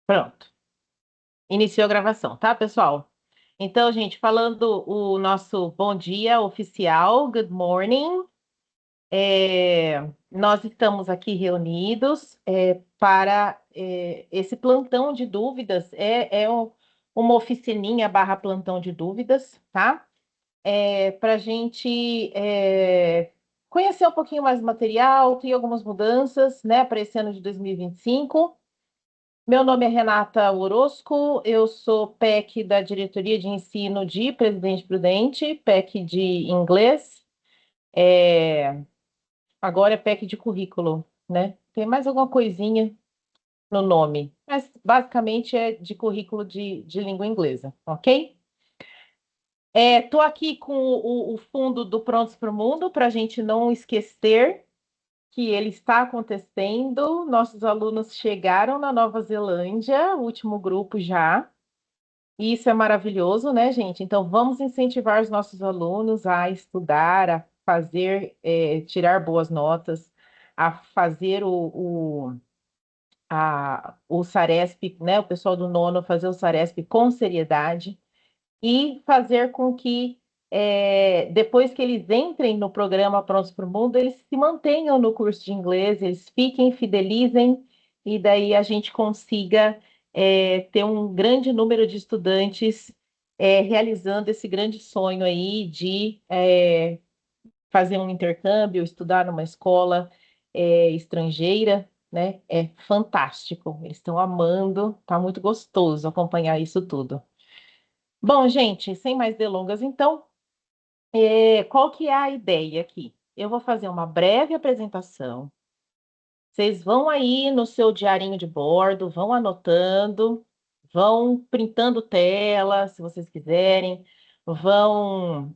Pronto. Iniciou a gravação, tá, pessoal? Então, gente, falando o nosso bom dia oficial, good morning. Nós estamos aqui reunidos para esse plantão de dúvidas. Uma oficininha barra plantão de dúvidas, tá? Para a gente conhecer um pouquinho mais do material, tem algumas mudanças, né, para esse ano de 2025. Meu nome é Renata Orozco, eu sou PEC da Diretoria de Ensino de Presidente Prudente, PEC de inglês, é, agora é PEC de currículo, né? Tem mais alguma coisinha no nome, mas basicamente é de currículo de língua inglesa, ok? Estou aqui com o fundo do Prontos para o Mundo, para a gente não esquecer que ele está acontecendo. Nossos alunos chegaram na Nova Zelândia, o último grupo já. E isso é maravilhoso, né, gente? Então, vamos incentivar os nossos alunos a estudar, a fazer, tirar boas notas, a fazer o Saresp, né? O pessoal do nono fazer o Saresp com seriedade e fazer com que, depois que eles entrem no programa Prontos para o Mundo, eles se mantenham no curso de inglês, eles fiquem, fidelizem, e daí a gente consiga, ter um grande número de estudantes, realizando esse grande sonho aí de, fazer um intercâmbio, estudar numa escola, estrangeira, né? É fantástico, eles estão amando, tá muito gostoso acompanhar isso tudo. Bom, gente, sem mais delongas, então, qual que é a ideia aqui? Eu vou fazer uma breve apresentação. Vocês vão aí no seu diarinho de bordo, vão anotando, vão printando tela, se vocês quiserem, vão,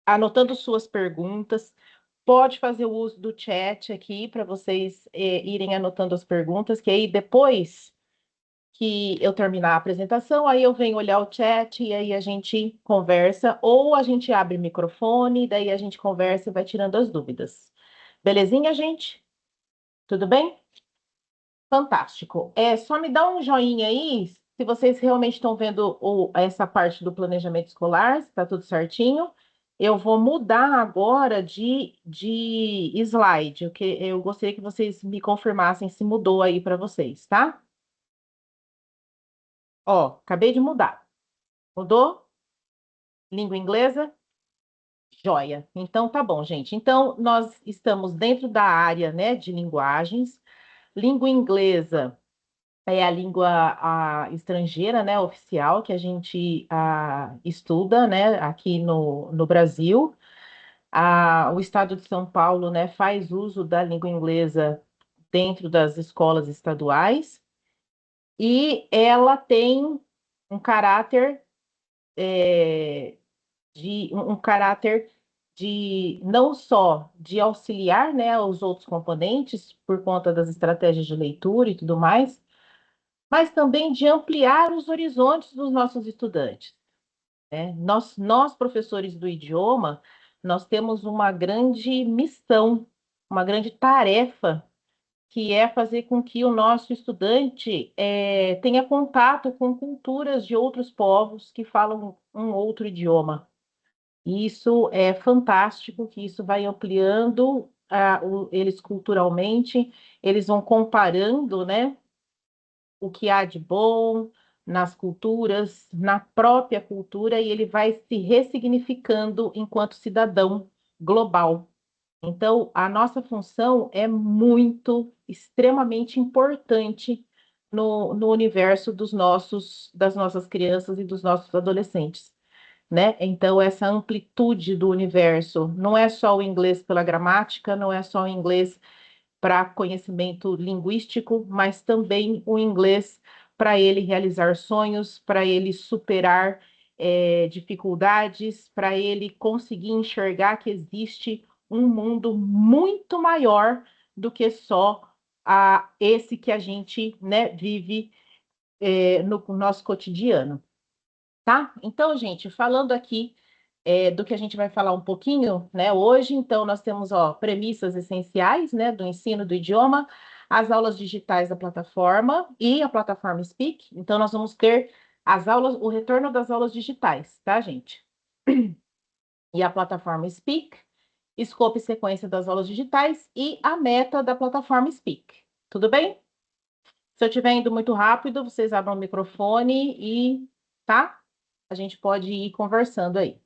anotando suas perguntas. Pode fazer o uso do chat aqui para vocês, irem anotando as perguntas, que aí depois que eu terminar a apresentação, aí eu venho olhar o chat e aí a gente conversa, ou a gente abre o microfone, daí a gente conversa e vai tirando as dúvidas. Belezinha, gente? Tudo bem? Fantástico. Só me dá um joinha aí se vocês realmente estão vendo essa parte do planejamento escolar, se está tudo certinho. Eu vou mudar agora de slide, o que eu gostaria que vocês me confirmassem se mudou aí para vocês, tá? Ó, acabei de mudar. Mudou? Língua inglesa? Joia. Então, tá bom, gente. Então, nós estamos dentro da área, né, de linguagens. Língua inglesa é a língua estrangeira, né, oficial, que a gente estuda, né, aqui no Brasil. O estado de São Paulo, né, faz uso da língua inglesa dentro das escolas estaduais. E ela tem um caráter, é, um caráter de não só de auxiliar, né, os outros componentes por conta das estratégias de leitura e tudo mais, mas também de ampliar os horizontes dos nossos estudantes, né? Nós professores do idioma, nós temos uma grande missão, uma grande tarefa, que é fazer com que o nosso estudante, tenha contato com culturas de outros povos que falam um outro idioma. E isso é fantástico, que isso vai ampliando eles culturalmente, eles vão comparando, né, o que há de bom nas culturas, na própria cultura, e ele vai se ressignificando enquanto cidadão global. Então, a nossa função é muito, extremamente importante no universo das nossas crianças e dos nossos adolescentes, né? Então, essa amplitude do universo não é só o inglês pela gramática, não é só o inglês para conhecimento linguístico, mas também o inglês para ele realizar sonhos, para ele superar, dificuldades, para ele conseguir enxergar que existe um mundo muito maior do que só esse que a gente, né, vive, no nosso cotidiano, tá? Então, gente, falando aqui, do que a gente vai falar um pouquinho, né, hoje, então nós temos, ó, premissas essenciais, né, do ensino do idioma. as aulas digitais da plataforma e a plataforma Speak. Então, nós vamos ter as aulas, o retorno das aulas digitais, tá, gente? E a plataforma Speak, escopo e sequência das aulas digitais e a meta da plataforma Speak. Tudo bem? Se eu estiver indo muito rápido, vocês abram o microfone e, tá? A gente pode ir conversando aí.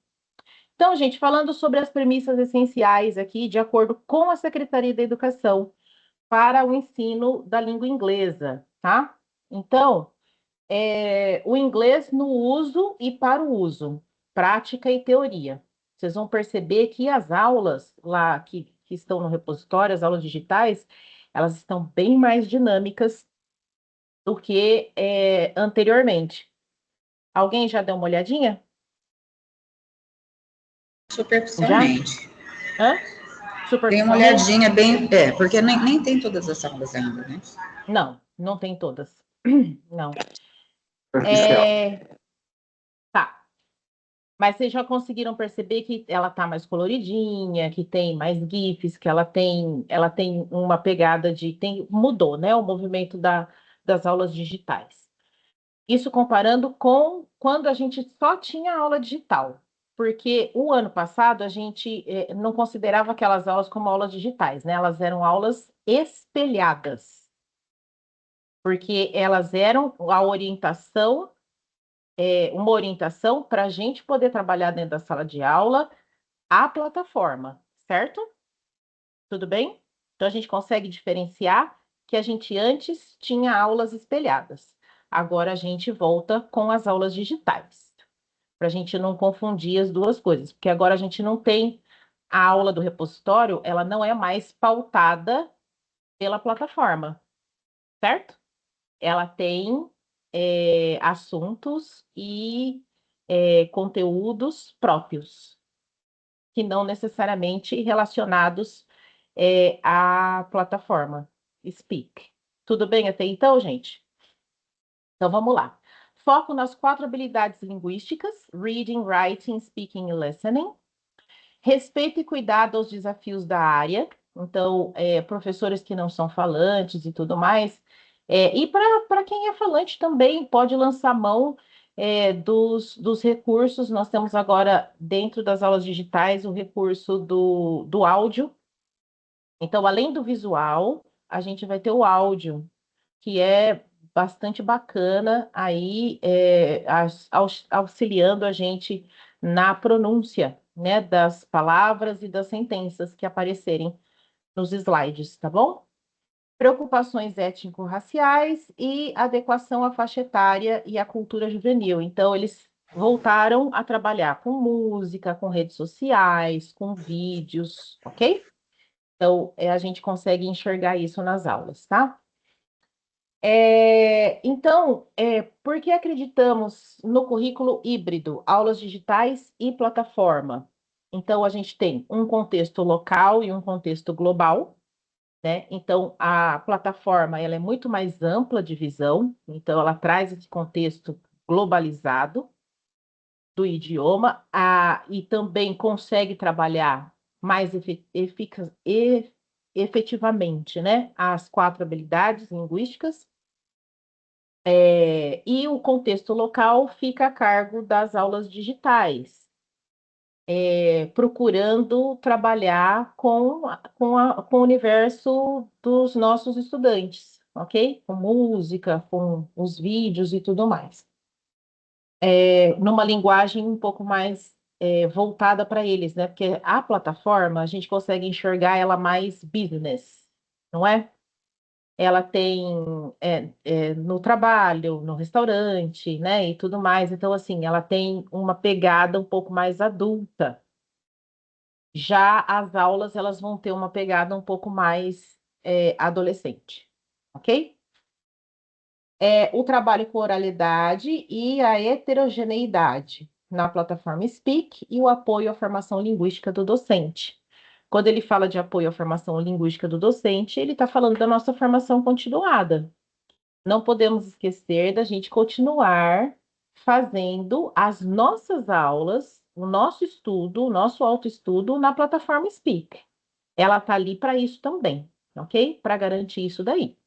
Então, gente, falando sobre as premissas essenciais aqui, de acordo com a Secretaria da Educação, para o ensino da língua inglesa, tá? Então, o inglês no uso e para o uso, prática e teoria. Vocês vão perceber que as aulas lá que estão no repositório, as aulas digitais, elas estão bem mais dinâmicas do que anteriormente. Alguém já deu uma olhadinha? Já? Superficialmente. Hã? Tem uma Superficialmente? olhadinha bem. Porque nem tem todas as aulas ainda, né? Não, não tem todas. Não. Superficial. Tá. Mas vocês já conseguiram perceber que ela tá mais coloridinha, que tem mais GIFs, que ela tem uma pegada mudou, né, o movimento das aulas digitais. Isso comparando com quando a gente só tinha aula digital, porque o ano passado a gente não considerava aquelas aulas como aulas digitais, né? Elas eram aulas espelhadas, porque elas eram a orientação, uma orientação para a gente poder trabalhar dentro da sala de aula a plataforma, certo? Tudo bem? Então a gente consegue diferenciar que a gente antes tinha aulas espelhadas. Agora a gente volta com as aulas digitais, para a gente não confundir as duas coisas, porque agora a gente não tem a aula do repositório, ela não é mais pautada pela plataforma, certo? Ela tem assuntos e conteúdos próprios, que não necessariamente relacionados à plataforma Speak. Tudo bem até então, gente? Então vamos lá. Foco nas 4 habilidades linguísticas: reading, writing, speaking e listening. Respeito e cuidado aos desafios da área. Então, professores que não são falantes e tudo mais. E para quem é falante também pode lançar mão dos recursos. Nós temos agora, dentro das aulas digitais, o recurso do áudio. Então, além do visual, a gente vai ter o áudio, que é bastante bacana aí, auxiliando a gente na pronúncia, né, das palavras e das sentenças que aparecerem nos slides, tá bom? Preocupações étnico-raciais e adequação à faixa etária e à cultura juvenil. Então, eles voltaram a trabalhar com música, com redes sociais, com vídeos, ok? Então, a gente consegue enxergar isso nas aulas, tá? Então, por que acreditamos no currículo híbrido, aulas digitais e plataforma? Então, a gente tem um contexto local e um contexto global, né? Então, a plataforma ela é muito mais ampla de visão, então ela traz esse contexto globalizado do idioma, e também consegue trabalhar mais efetivamente, né? As 4 habilidades linguísticas. E o contexto local fica a cargo das aulas digitais, procurando trabalhar com o universo dos nossos estudantes, ok? Com música, com os vídeos e tudo mais. Numa linguagem um pouco mais voltada para eles, né? Porque a plataforma, a gente consegue enxergar ela mais business, não é? Ela tem no trabalho, no restaurante, né, e tudo mais. Então, assim, ela tem uma pegada um pouco mais adulta. Já as aulas, elas vão ter uma pegada um pouco mais adolescente, ok? O trabalho com oralidade e a heterogeneidade na plataforma Speak e o apoio à formação linguística do docente. Quando ele fala de apoio à formação linguística do docente, ele está falando da nossa formação continuada. Não podemos esquecer da gente continuar fazendo as nossas aulas, o nosso estudo, o nosso autoestudo na plataforma Speak. Ela está ali para isso também, ok? Para garantir isso daí.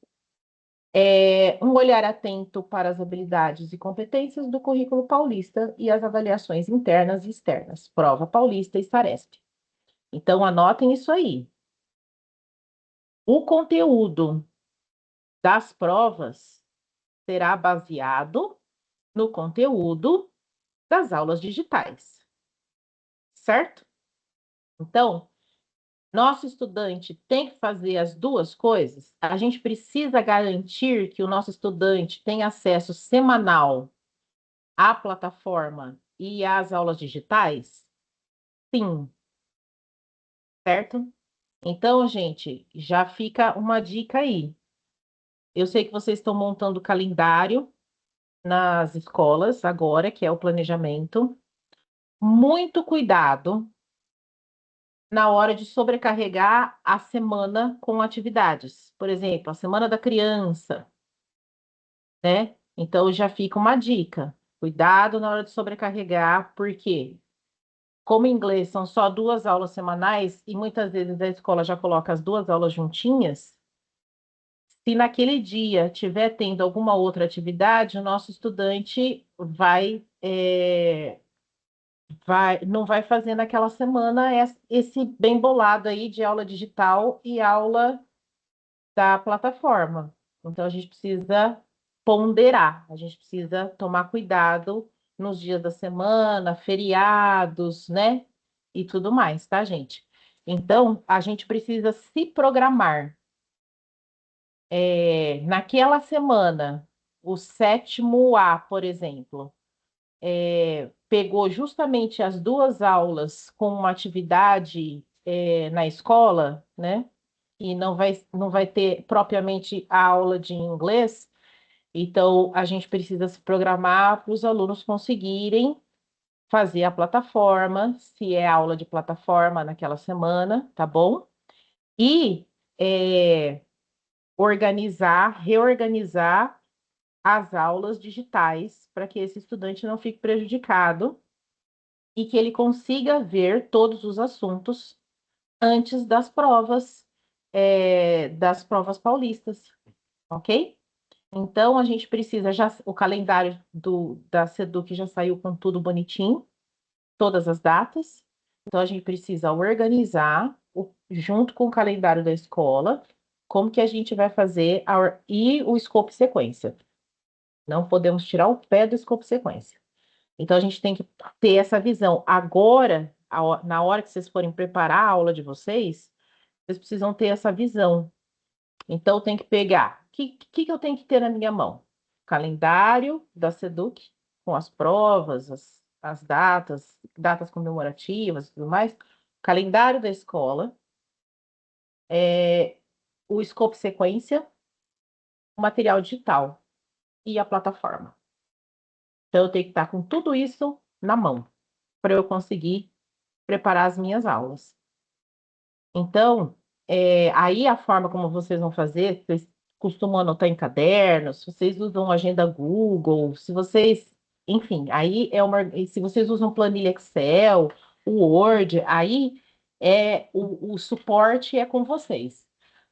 Um olhar atento para as habilidades e competências do currículo paulista e as avaliações internas e externas, prova paulista e Saresp. Então, anotem isso aí. O conteúdo das provas será baseado no conteúdo das aulas digitais, certo? Então, nosso estudante tem que fazer as duas coisas. A gente precisa garantir que o nosso estudante tem acesso semanal à plataforma e às aulas digitais? Sim, certo? Então, gente, já fica uma dica aí. Eu sei que vocês estão montando o calendário nas escolas agora, que é o planejamento. Muito cuidado na hora de sobrecarregar a semana com atividades. Por exemplo, a semana da criança, né? Então já fica uma dica. Cuidado na hora de sobrecarregar, porque como em inglês são só 2 aulas semanais e muitas vezes a escola já coloca as 2 aulas juntinhas, se naquele dia tiver tendo alguma outra atividade, o nosso estudante não vai fazer naquela semana esse bem bolado aí de aula digital e aula da plataforma. Então, a gente precisa ponderar, a gente precisa tomar cuidado nos dias da semana, feriados, né? E tudo mais, tá, gente? Então, a gente precisa se programar. Naquela semana, o sétimo A, por exemplo, pegou justamente as 2 aulas com uma atividade na escola, né? E não vai ter propriamente a aula de inglês, então a gente precisa se programar para os alunos conseguirem fazer a plataforma, se é aula de plataforma naquela semana, tá bom? E reorganizar as aulas digitais para que esse estudante não fique prejudicado e que ele consiga ver todos os assuntos antes das provas paulistas, ok? Então, a gente precisa o calendário da Seduc já saiu com tudo bonitinho, todas as datas. Então, a gente precisa organizar, junto com o calendário da escola, como que a gente vai fazer e o escopo sequência. Não podemos tirar o pé do escopo sequência. Então, a gente tem que ter essa visão. Agora, na hora que vocês forem preparar a aula de vocês, vocês precisam ter essa visão. Então, tem que pegar. O que eu tenho que ter na minha mão? Calendário da Seduc, com as provas, as datas comemorativas e tudo mais. Calendário da escola, o escopo sequência, o material digital e a plataforma. Então, eu tenho que estar com tudo isso na mão para eu conseguir preparar as minhas aulas. Então, aí a forma como vocês vão fazer, vocês costumam anotar em cadernos, se vocês usam agenda Google, se vocês, enfim, aí se vocês usam planilha Excel, o Word, aí o suporte é com vocês.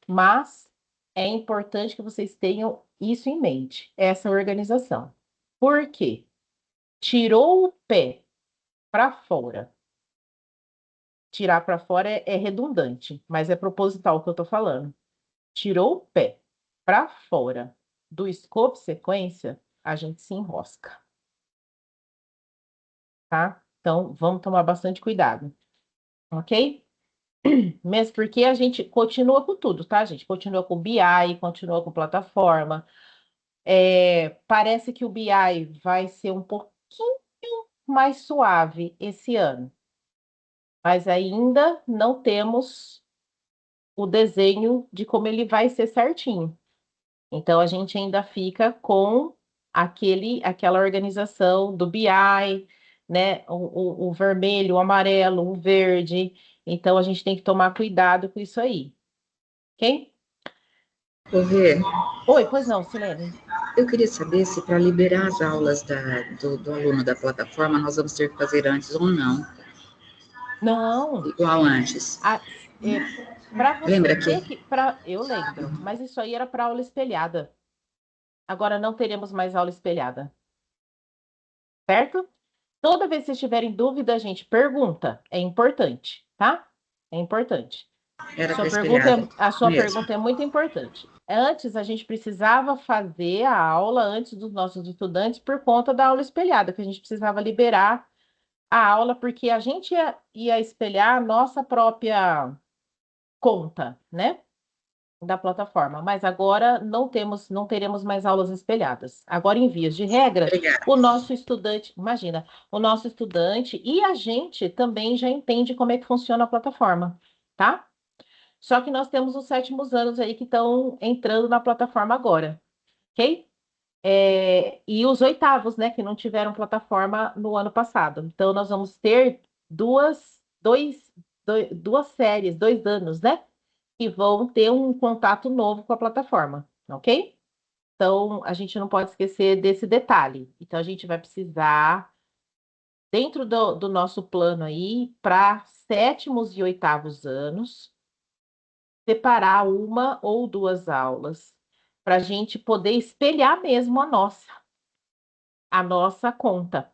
Mas é importante que vocês tenham isso em mente, essa organização. Por quê? Tirou o pé para fora. Tirar para fora é redundante, mas é proposital o que eu estou falando. Tirou o pé para fora do escopo sequência, a gente se enrosca, tá? Então, vamos tomar bastante cuidado, ok? Mesmo porque a gente continua com tudo, tá, gente? Continua com BI, continua com plataforma. Parece que o BI vai ser um pouquinho mais suave esse ano, mas ainda não temos o desenho de como ele vai ser certinho. Então, a gente ainda fica com aquela organização do BI, né? O vermelho, o amarelo, o verde. Então, a gente tem que tomar cuidado com isso aí. Ok? Rê, Oi, pois não, Silene. eu queria saber se para liberar as aulas do aluno da plataforma, nós vamos ter que fazer antes ou não. Não. Igual antes. Para você Lembra ter que eu lembro, mas isso aí era para aula espelhada. Agora não teremos mais aula espelhada, certo? Toda vez que vocês tiverem dúvida, gente, pergunta. É importante, tá? É importante. era para espelhada A sua mesmo? pergunta é muito importante. Antes, a gente precisava fazer a aula antes dos nossos estudantes por conta da aula espelhada, que a gente precisava liberar a aula, porque a gente ia espelhar a nossa própria conta, né? Da plataforma. Mas agora não teremos mais aulas espelhadas. Agora, em vias de regra, Obrigada. o nosso estudante, imagina, o nosso estudante e a gente também já entende como é que funciona a plataforma, tá? Só que nós temos os sétimos anos aí que estão entrando na plataforma agora, ok? E os oitavos, né, que não tiveram plataforma no ano passado. Então, nós vamos ter duas séries, 2 anos, né? Que vão ter um contato novo com a plataforma, ok? Então, a gente não pode esquecer desse detalhe. Então, a gente vai precisar, dentro do nosso plano aí, para sétimos e oitavos anos, separar uma ou duas aulas para a gente poder espelhar mesmo a nossa conta.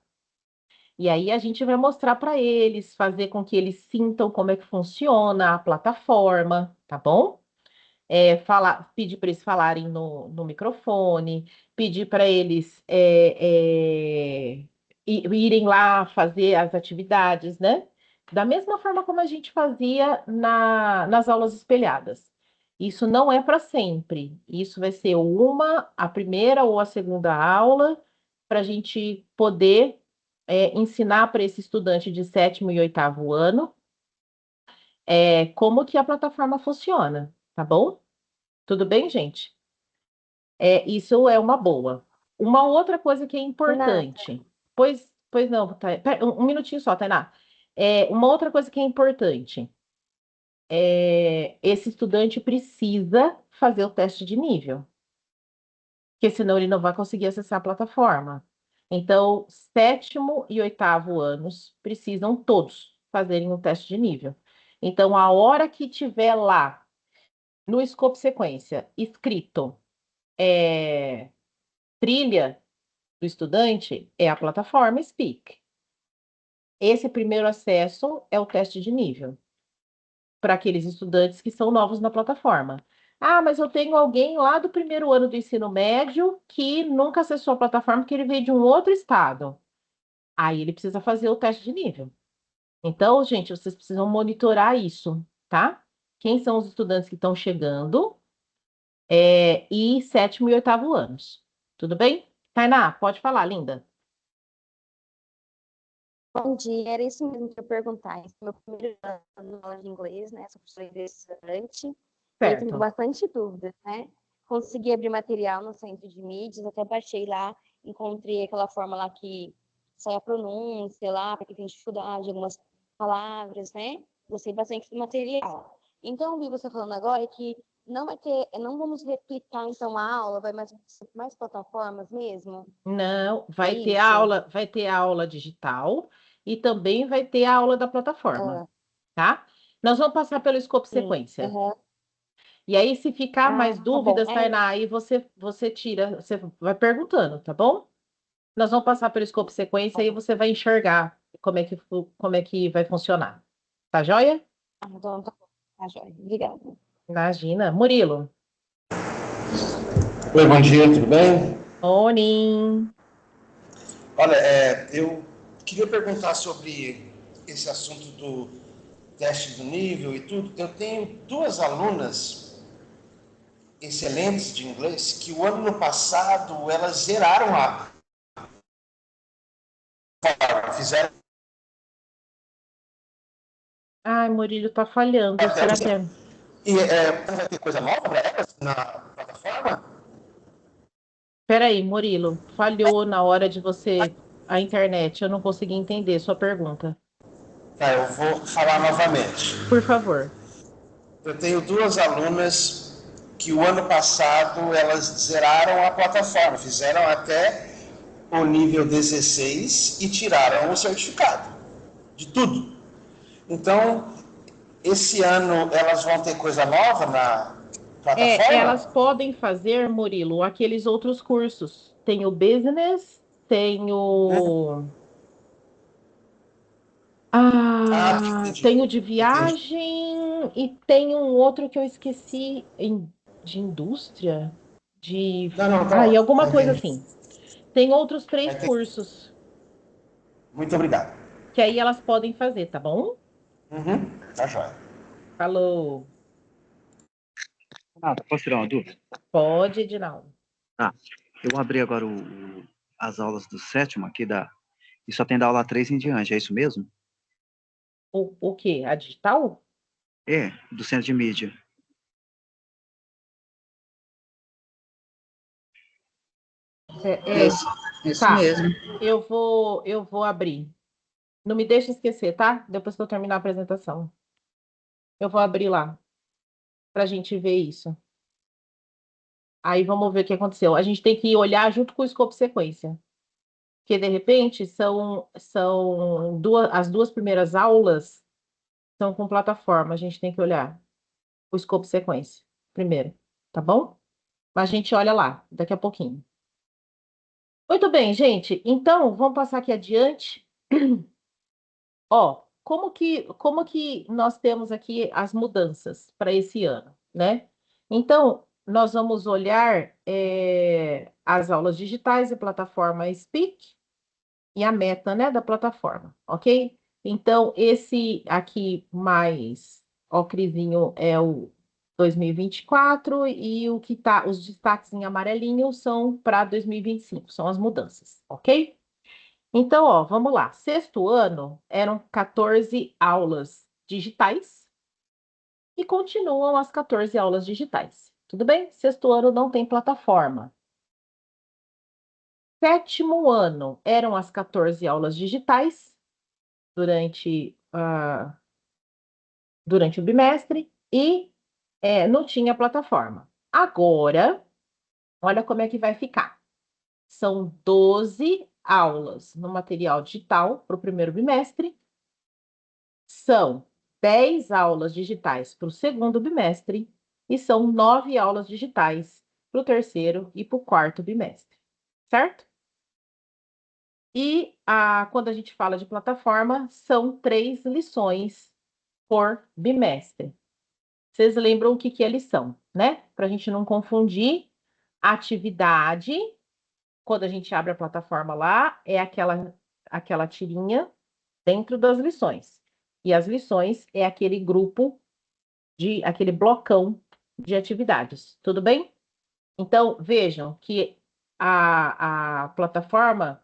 E aí a gente vai mostrar para eles, fazer com que eles sintam como é que funciona a plataforma, tá bom? Pedir para eles falarem no microfone, pedir para eles irem lá fazer as atividades, né? Da mesma forma como a gente fazia nas aulas espelhadas. Isso não é para sempre. Isso vai ser a primeira ou a segunda aula, para a gente poder ensinar para esse estudante de sétimo e oitavo ano como que a plataforma funciona, tá bom? Tudo bem, gente? Isso é uma boa. Uma outra coisa que é Renata, importante. Pois não, um minutinho só, Tainá. Uma outra coisa que é importante. Esse estudante precisa fazer o teste de nível, porque senão ele não vai conseguir acessar a plataforma. Então, sétimo e oitavo anos precisam todos fazerem o teste de nível. Então, a hora que tiver lá no escopo sequência escrito é, trilha do estudante é a plataforma Speak. Esse primeiro acesso é o teste de nível para aqueles estudantes que são novos na plataforma. Ah, mas eu tenho alguém lá do primeiro ano do ensino médio que nunca acessou a plataforma porque ele veio de um outro estado. Aí ele precisa fazer o teste de nível. Então, gente, vocês precisam monitorar isso, tá? Quem são os estudantes que estão chegando e sétimo e oitavo anos. Tudo bem? Tainá, pode falar, linda. bom dia. Era isso mesmo que eu ia perguntar. Esse é meu primeiro ano de aula de inglês, né? Sou professora ingressante. E aí tenho Certo. bastante dúvidas, né? Consegui abrir material no centro de mídias, até baixei lá, encontrei aquela forma lá que sai a pronúncia lá, para quem tem dificuldade, algumas palavras, né? Gostei bastante do material. Então, eu vi você falando agora que não vamos replicar então a aula, vai mais plataformas mesmo? Não, É isso? vai ter a aula digital e também vai ter a aula da plataforma, Ah, tá? Nós vamos passar pelo escopo sim. sequência. Aham. E aí, se ficar Ah, mais tá bom. dúvidas, Tainá, aí você tira, você vai perguntando, tá bom? Nós vamos passar pelo escopo sequência e você vai enxergar como é que vai funcionar. Tá joia? Então tá bom. Tá, joia. Obrigada. Imagina. Murilo. Oi, bom dia, tudo bem? Onim. Olha, eu queria perguntar sobre esse assunto do teste do nível e tudo. Eu tenho duas alunas excelentes de inglês que o ano passado elas zeraram fizeram Ai, Murilo, tá falhando. Será que é? e vai ter coisa nova para elas na plataforma? Peraí, Murilo, falhou na hora de você a internet. Eu não consegui entender sua pergunta. Tá, eu vou falar novamente. Por favor. Eu tenho duas alunas que o ano passado elas zeraram a plataforma, fizeram até o nível 16 e tiraram o certificado de tudo. Então, esse ano elas vão ter coisa nova na plataforma? Elas podem fazer, Murilo, aqueles outros cursos. Tem o business, tem o. Entendi. Tem o de Entendi. viagem e tem um outro que eu esqueci de indústria, de. Não, E tá, alguma coisa entendi. assim. Tem outros 3 Vai ter- cursos Muito obrigado. que aí elas podem fazer, tá bom? Tá joia. Falou. Posso tirar uma dúvida? Pode, Edinaldo. Tá. Eu abri agora as aulas do sétimo aqui e só tem da aula 3 em diante, é isso mesmo? O quê? A digital? É, do centro de mídia. Isso Tá. mesmo. Eu vou abrir. Não me deixe esquecer, tá? Depois que eu terminar a apresentação. Eu vou abrir lá pra gente ver isso. Aí vamos ver o que aconteceu. A gente tem que olhar junto com o escopo sequência. Porque, de repente, são as 2 primeiras aulas são com plataforma. A gente tem que olhar o escopo sequência primeiro, tá bom? Mas a gente olha lá, daqui a pouquinho. Muito bem, gente. Então, vamos passar aqui adiante. Ó, como que nós temos aqui as mudanças para esse ano, né? Então, nós vamos olhar as aulas digitais e plataforma Speak e a meta, né, da plataforma, ok? Então, esse aqui mais, ó, Crisinho, é o 2024 e o que tá, os destaques em amarelinho são para 2025, são as mudanças, ok? Então, ó, vamos lá. Sexto ano eram 14 aulas digitais e continuam as 14 aulas digitais. Tudo bem? Sexto ano não tem plataforma. Sétimo ano eram as 14 aulas digitais durante o bimestre e não tinha plataforma. Agora, olha como é que vai ficar. São 12 aulas no material digital para o primeiro bimestre. São 10 aulas digitais para o segundo bimestre e são 9 aulas digitais para o terceiro e para o quarto bimestre, certo? E quando a gente fala de plataforma, são 3 lições por bimestre. Vocês lembram o que é lição, né? Para a gente não confundir, atividade, quando a gente abre a plataforma lá, é aquela tirinha dentro das lições. E as lições é aquele grupo aquele blocão de atividades, tudo bem? Então, vejam que a plataforma,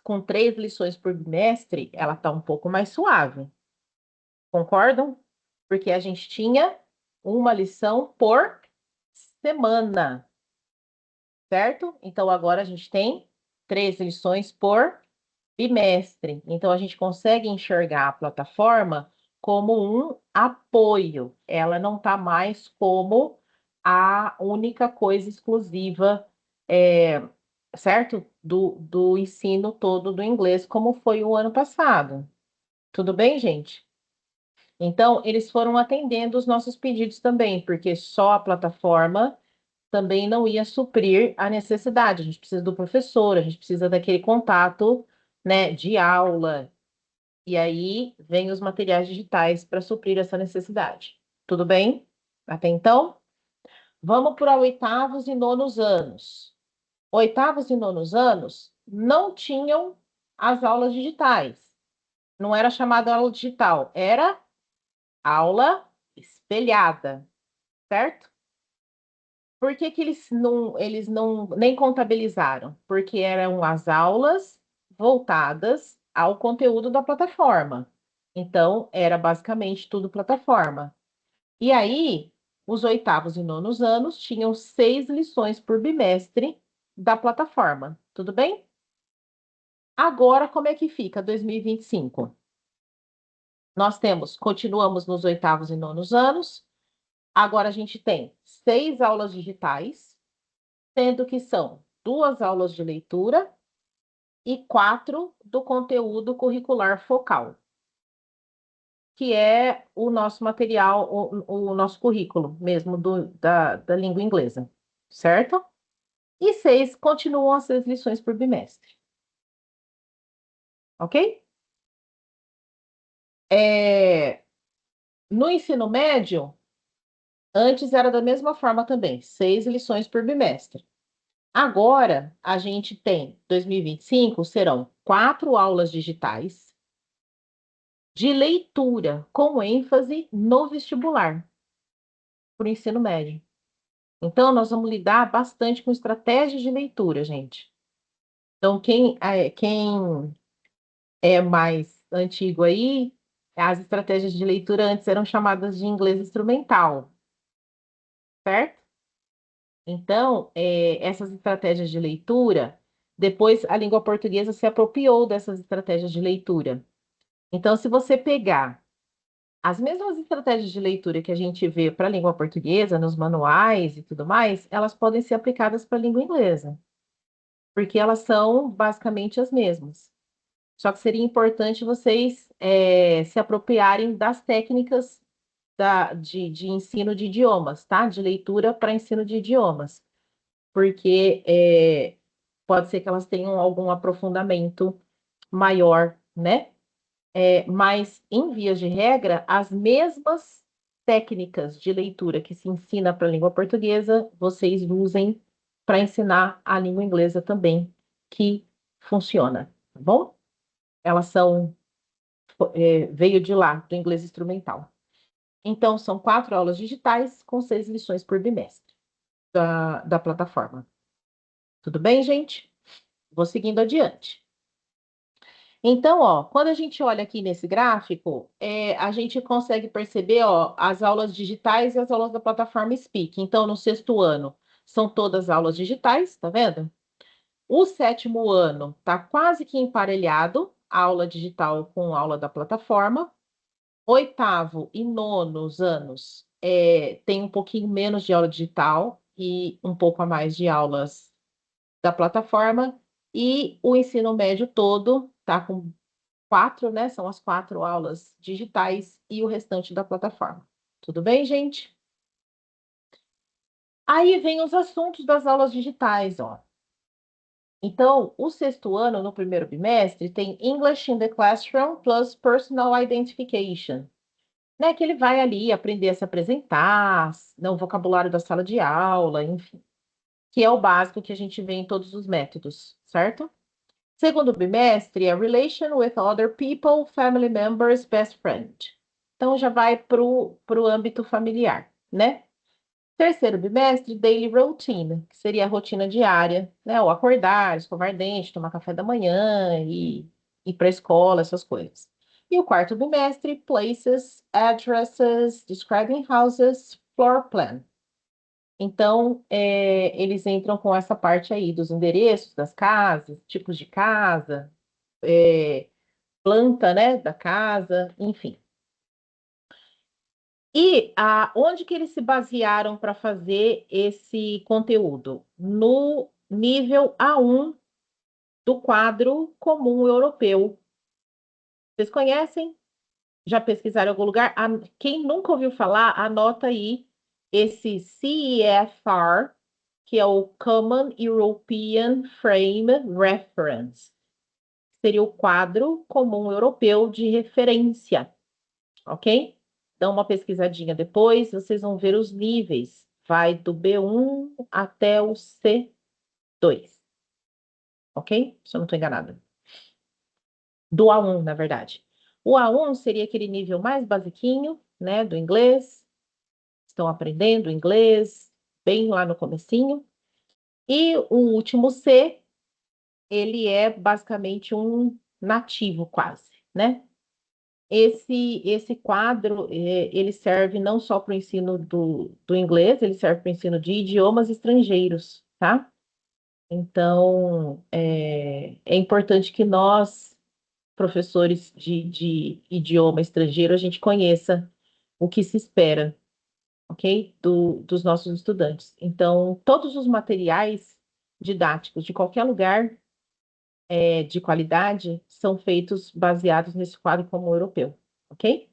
com 3 lições por bimestre, ela está um pouco mais suave. Concordam? Porque a gente tinha uma lição por semana, certo? Então, agora a gente tem 3 lições por bimestre. Então, a gente consegue enxergar a plataforma como um apoio. Ela não está mais como a única coisa exclusiva, certo? Do ensino todo do inglês, como foi o ano passado. Tudo bem, gente? Então, eles foram atendendo os nossos pedidos também, porque só a plataforma também não ia suprir a necessidade. A gente precisa do professor, a gente precisa daquele contato, né, de aula. E aí vem os materiais digitais para suprir essa necessidade. Tudo bem? Até então? Vamos para oitavos e nonos anos. Oitavos e nonos anos não tinham as aulas digitais. Não era chamada aula digital, era aula espelhada, certo? Por que que eles não nem contabilizaram? Porque eram as aulas voltadas ao conteúdo da plataforma. Então, era basicamente tudo plataforma. E aí, os oitavos e nonos anos tinham 6 lições por bimestre da plataforma. Tudo bem? Agora, como é que fica 2025? Continuamos nos oitavos e nonos anos. Agora a gente tem 6 aulas digitais, sendo que são 2 aulas de leitura e 4 do conteúdo curricular focal. que é o nosso material, o nosso currículo mesmo da língua inglesa, certo? E 6 continuam as 6 lições por bimestre. Ok? No ensino médio, antes era da mesma forma também, 6 lições por bimestre. Agora, a gente tem, 2025, serão 4 aulas digitais de leitura, com ênfase no vestibular, para o ensino médio. Então, nós vamos lidar bastante com estratégias de leitura, gente. Então, quem é mais antigo aí, as estratégias de leitura antes eram chamadas de inglês instrumental, certo? Então, essas estratégias de leitura, depois a língua portuguesa se apropriou dessas estratégias de leitura. Então, se você pegar as mesmas estratégias de leitura que a gente vê para a língua portuguesa, nos manuais e tudo mais, elas podem ser aplicadas para a língua inglesa, porque elas são basicamente as mesmas. Só que seria importante vocês se apropriarem das técnicas de ensino de idiomas, tá? De leitura para ensino de idiomas, porque pode ser que elas tenham algum aprofundamento maior, né? Mas, em vias de regra, as mesmas técnicas de leitura que se ensina para a língua portuguesa, vocês usem para ensinar a língua inglesa também, que funciona, tá bom? Elas veio de lá, do inglês instrumental. Então, são 4 aulas digitais com 6 lições por bimestre da plataforma. Tudo bem, gente? Vou seguindo adiante. Então, ó, quando a gente olha aqui nesse gráfico, a gente consegue perceber, ó, as aulas digitais e as aulas da plataforma Speak. Então, no 6º ano, são todas aulas digitais, tá vendo? O 7º ano tá quase que emparelhado, aula digital com aula da plataforma. 8º e 9º anos tem um pouquinho menos de aula digital e um pouco a mais de aulas da plataforma. E o ensino médio todo tá com 4, né? São as 4 aulas digitais e o restante da plataforma. Tudo bem, gente? Aí vem os assuntos das aulas digitais, ó. Então, o 6º ano, no primeiro bimestre, tem English in the Classroom plus Personal Identification, né? Que ele vai ali aprender a se apresentar, né, o vocabulário da sala de aula, enfim, que é o básico que a gente vê em todos os métodos, certo? Segundo bimestre é Relation with Other People, Family Members, Best Friend. Então já vai para o âmbito familiar, né? Terceiro bimestre, Daily Routine, que seria a rotina diária, né? O acordar, escovar dente, tomar café da manhã e ir para a escola, essas coisas. E o quarto bimestre, Places, Addresses, Describing Houses, Floor Plan. Então, eles entram com essa parte aí dos endereços das casas, tipos de casa, planta, né, da casa, enfim. E onde que eles se basearam para fazer esse conteúdo? No nível A1 do quadro comum europeu. Vocês conhecem? Já pesquisaram em algum lugar? Quem nunca ouviu falar, anota aí esse CEFR, que é o Common European Frame Reference. Seria o quadro comum europeu de referência, ok? Dá uma pesquisadinha depois, vocês vão ver os níveis. Vai do B1 até o C2, ok? Se eu não estou enganada. Do A1, na verdade. O A1 seria aquele nível mais basiquinho, né, do inglês. Estão aprendendo inglês, bem lá no comecinho. E o último C, ele é basicamente um nativo quase, né? Esse quadro, ele serve não só para o ensino do inglês, ele serve para o ensino de idiomas estrangeiros, tá? Então, é importante que nós, professores de idioma estrangeiro, a gente conheça o que se espera, ok? Dos nossos estudantes. Então, todos os materiais didáticos de qualquer lugar de qualidade são feitos baseados nesse quadro comum europeu, ok?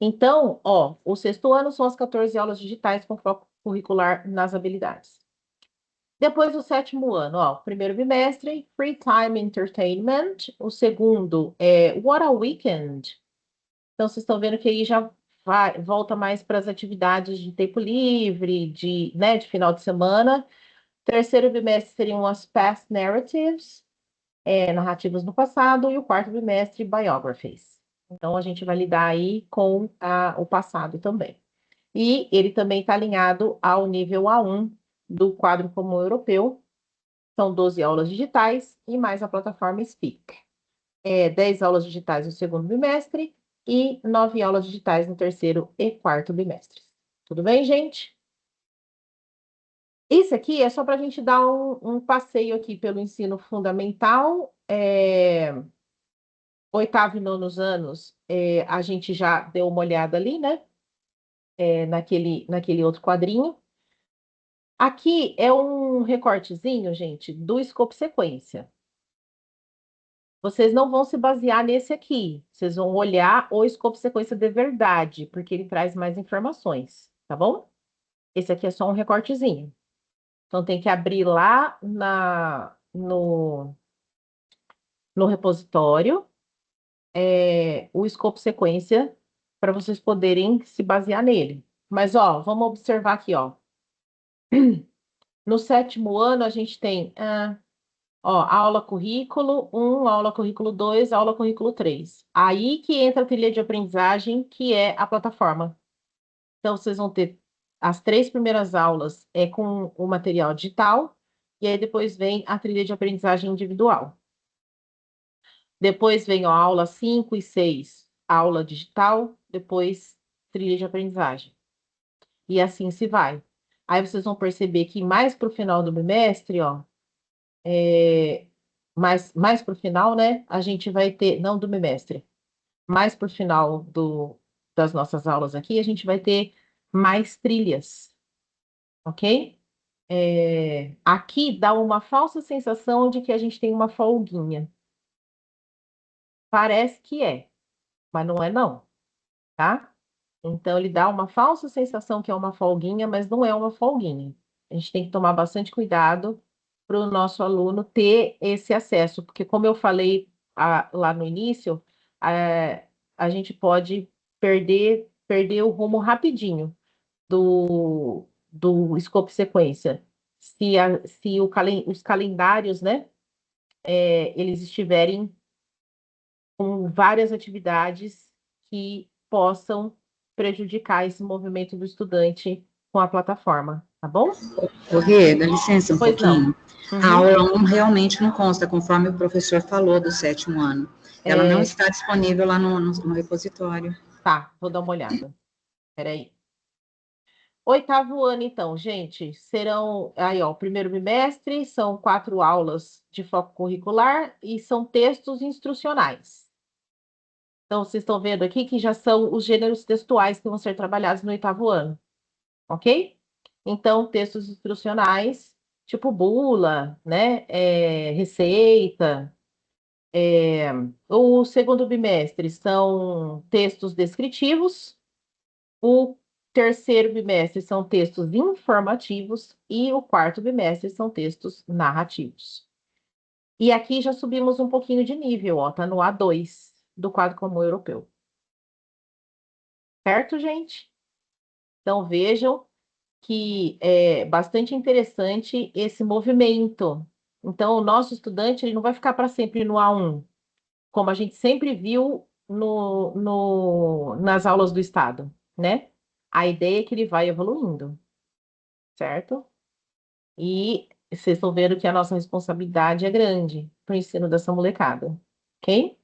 Então, ó, o sexto ano são as 14 aulas digitais com foco curricular nas habilidades. Depois, o sétimo ano, ó, primeiro bimestre, Free Time Entertainment. O segundo é What a Weekend. Então, vocês estão vendo que aí já volta mais para as atividades de tempo livre, né, de final de semana. Terceiro bimestre seriam as Past Narratives, narrativas no passado. E o quarto bimestre, Biographies. Então, a gente vai lidar aí com o passado também. E ele também está alinhado ao nível A1 do quadro comum europeu. São 12 aulas digitais e mais a plataforma Speak. 10 aulas digitais no segundo bimestre e 9 aulas digitais no terceiro e quarto bimestres. Tudo bem, gente? Isso aqui é só para a gente dar um passeio aqui pelo ensino fundamental. Oitavo e nonos anos, a gente já deu uma olhada ali, né? Naquele outro quadrinho. Aqui é um recortezinho, gente, do escopo sequência. Vocês não vão se basear nesse aqui. Vocês vão olhar o escopo sequência de verdade, porque ele traz mais informações, tá bom? Esse aqui é só um recortezinho. Então, tem que abrir lá no repositório o escopo sequência para vocês poderem se basear nele. Mas, ó, vamos observar aqui, ó. No sétimo ano, a gente tem aula currículo 1, aula currículo 2, aula currículo 3. Aí que entra a trilha de aprendizagem, que é a plataforma. Então, vocês vão ter as 3 primeiras aulas com o material digital, e aí depois vem a trilha de aprendizagem individual. Depois vem a aula 5 e 6, aula digital, depois trilha de aprendizagem. E assim se vai. Aí vocês vão perceber que mais para o final do bimestre, ó, mais para o final, né? A gente vai ter, não do bimestre, mais para o final das nossas aulas aqui, a gente vai ter mais trilhas, ok? Aqui dá uma falsa sensação de que a gente tem uma folguinha. Parece que mas não é não, tá? Então ele dá uma falsa sensação que é uma folguinha, mas não é uma folguinha. A gente tem que tomar bastante cuidado para o nosso aluno ter esse acesso, porque como eu falei lá no início, a gente pode perder o rumo rapidinho do escopo sequência. Se os calendários, né, eles estiverem com várias atividades que possam prejudicar esse movimento do estudante com a plataforma, tá bom? Ô, Rê, dá licença um Pois não. pouquinho. A aula 1 realmente não consta, conforme o professor falou do sétimo ano. Ela não está disponível lá no repositório. Tá, vou dar uma olhada. Peraí. Oitavo ano, então, gente, serão aí, ó, o primeiro bimestre, são 4 aulas de foco curricular e são textos instrucionais. Então, vocês estão vendo aqui que já são os gêneros textuais que vão ser trabalhados no oitavo ano, ok? Então, textos instrucionais, tipo bula, né, receita. O segundo bimestre são textos descritivos. O terceiro bimestre são textos informativos e o quarto bimestre são textos narrativos. E aqui já subimos um pouquinho de nível, ó, tá no A2 do quadro comum europeu. Certo, gente? Então vejam que é bastante interessante esse movimento. Então, o nosso estudante ele não vai ficar para sempre no A1, como a gente sempre viu nas aulas do Estado, né? A ideia é que ele vai evoluindo, certo? E vocês estão vendo que a nossa responsabilidade é grande para o ensino dessa molecada, ok?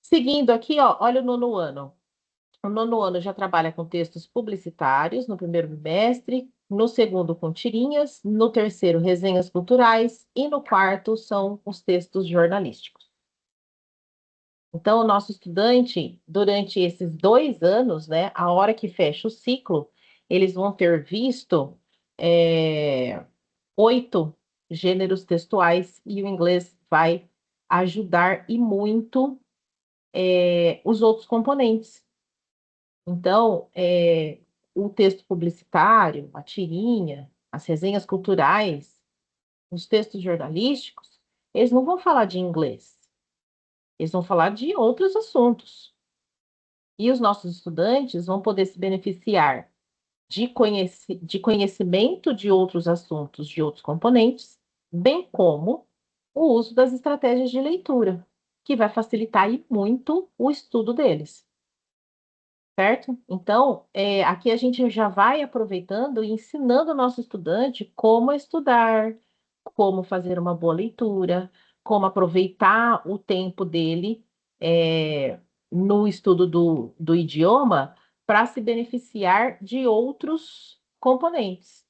Seguindo aqui, ó, olha o nono ano. O nono ano já trabalha com textos publicitários no primeiro bimestre, no segundo com tirinhas, no terceiro resenhas culturais e no quarto são os textos jornalísticos. Então, o nosso estudante, durante esses 2 anos, né, a hora que fecha o ciclo, eles vão ter visto 8 gêneros textuais e o inglês vai ajudar e muito os outros componentes. Então, o texto publicitário, a tirinha, as resenhas culturais, os textos jornalísticos, eles não vão falar de inglês, eles vão falar de outros assuntos. E os nossos estudantes vão poder se beneficiar de conhecimento de outros assuntos, de outros componentes, bem como o uso das estratégias de leitura, que vai facilitar e muito o estudo deles. Certo? Então, aqui a gente já vai aproveitando e ensinando o nosso estudante como estudar, como fazer uma boa leitura, como aproveitar o tempo dele no estudo do idioma para se beneficiar de outros componentes,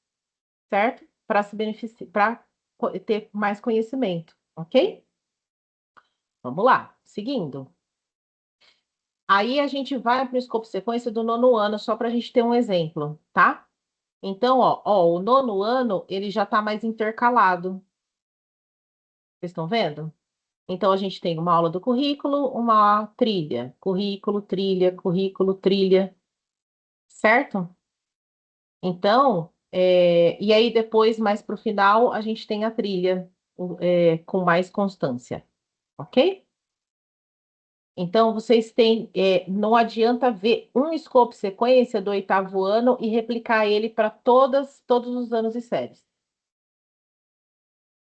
certo? Para se beneficiar, para ter mais conhecimento, ok? Vamos lá, seguindo. Aí a gente vai para o escopo sequência do nono ano, só para a gente ter um exemplo, tá? Então, o nono ano, ele já está mais intercalado. Vocês estão vendo? Então, a gente tem uma aula do currículo, uma trilha. Currículo, trilha. Certo? Então, e aí depois, mais para o final, a gente tem a trilha com mais constância. Ok? Então, vocês têm, não adianta ver um escopo sequência do oitavo ano e replicar ele para todos os anos e séries.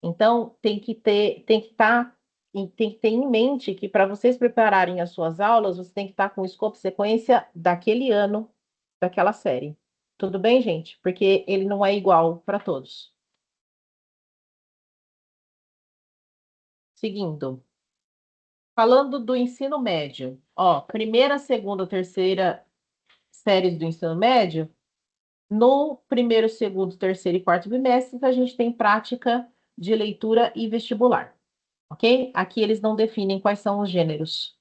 Então, tem que ter em mente que para vocês prepararem as suas aulas, você tem que estar com o escopo sequência daquele ano, daquela série. Tudo bem, gente? Porque ele não é igual para todos. Seguindo. Falando do ensino médio, primeira, segunda, terceira séries do ensino médio, no primeiro, segundo, terceiro e quarto bimestres, a gente tem prática de leitura e vestibular, ok? Aqui eles não definem quais são os gêneros,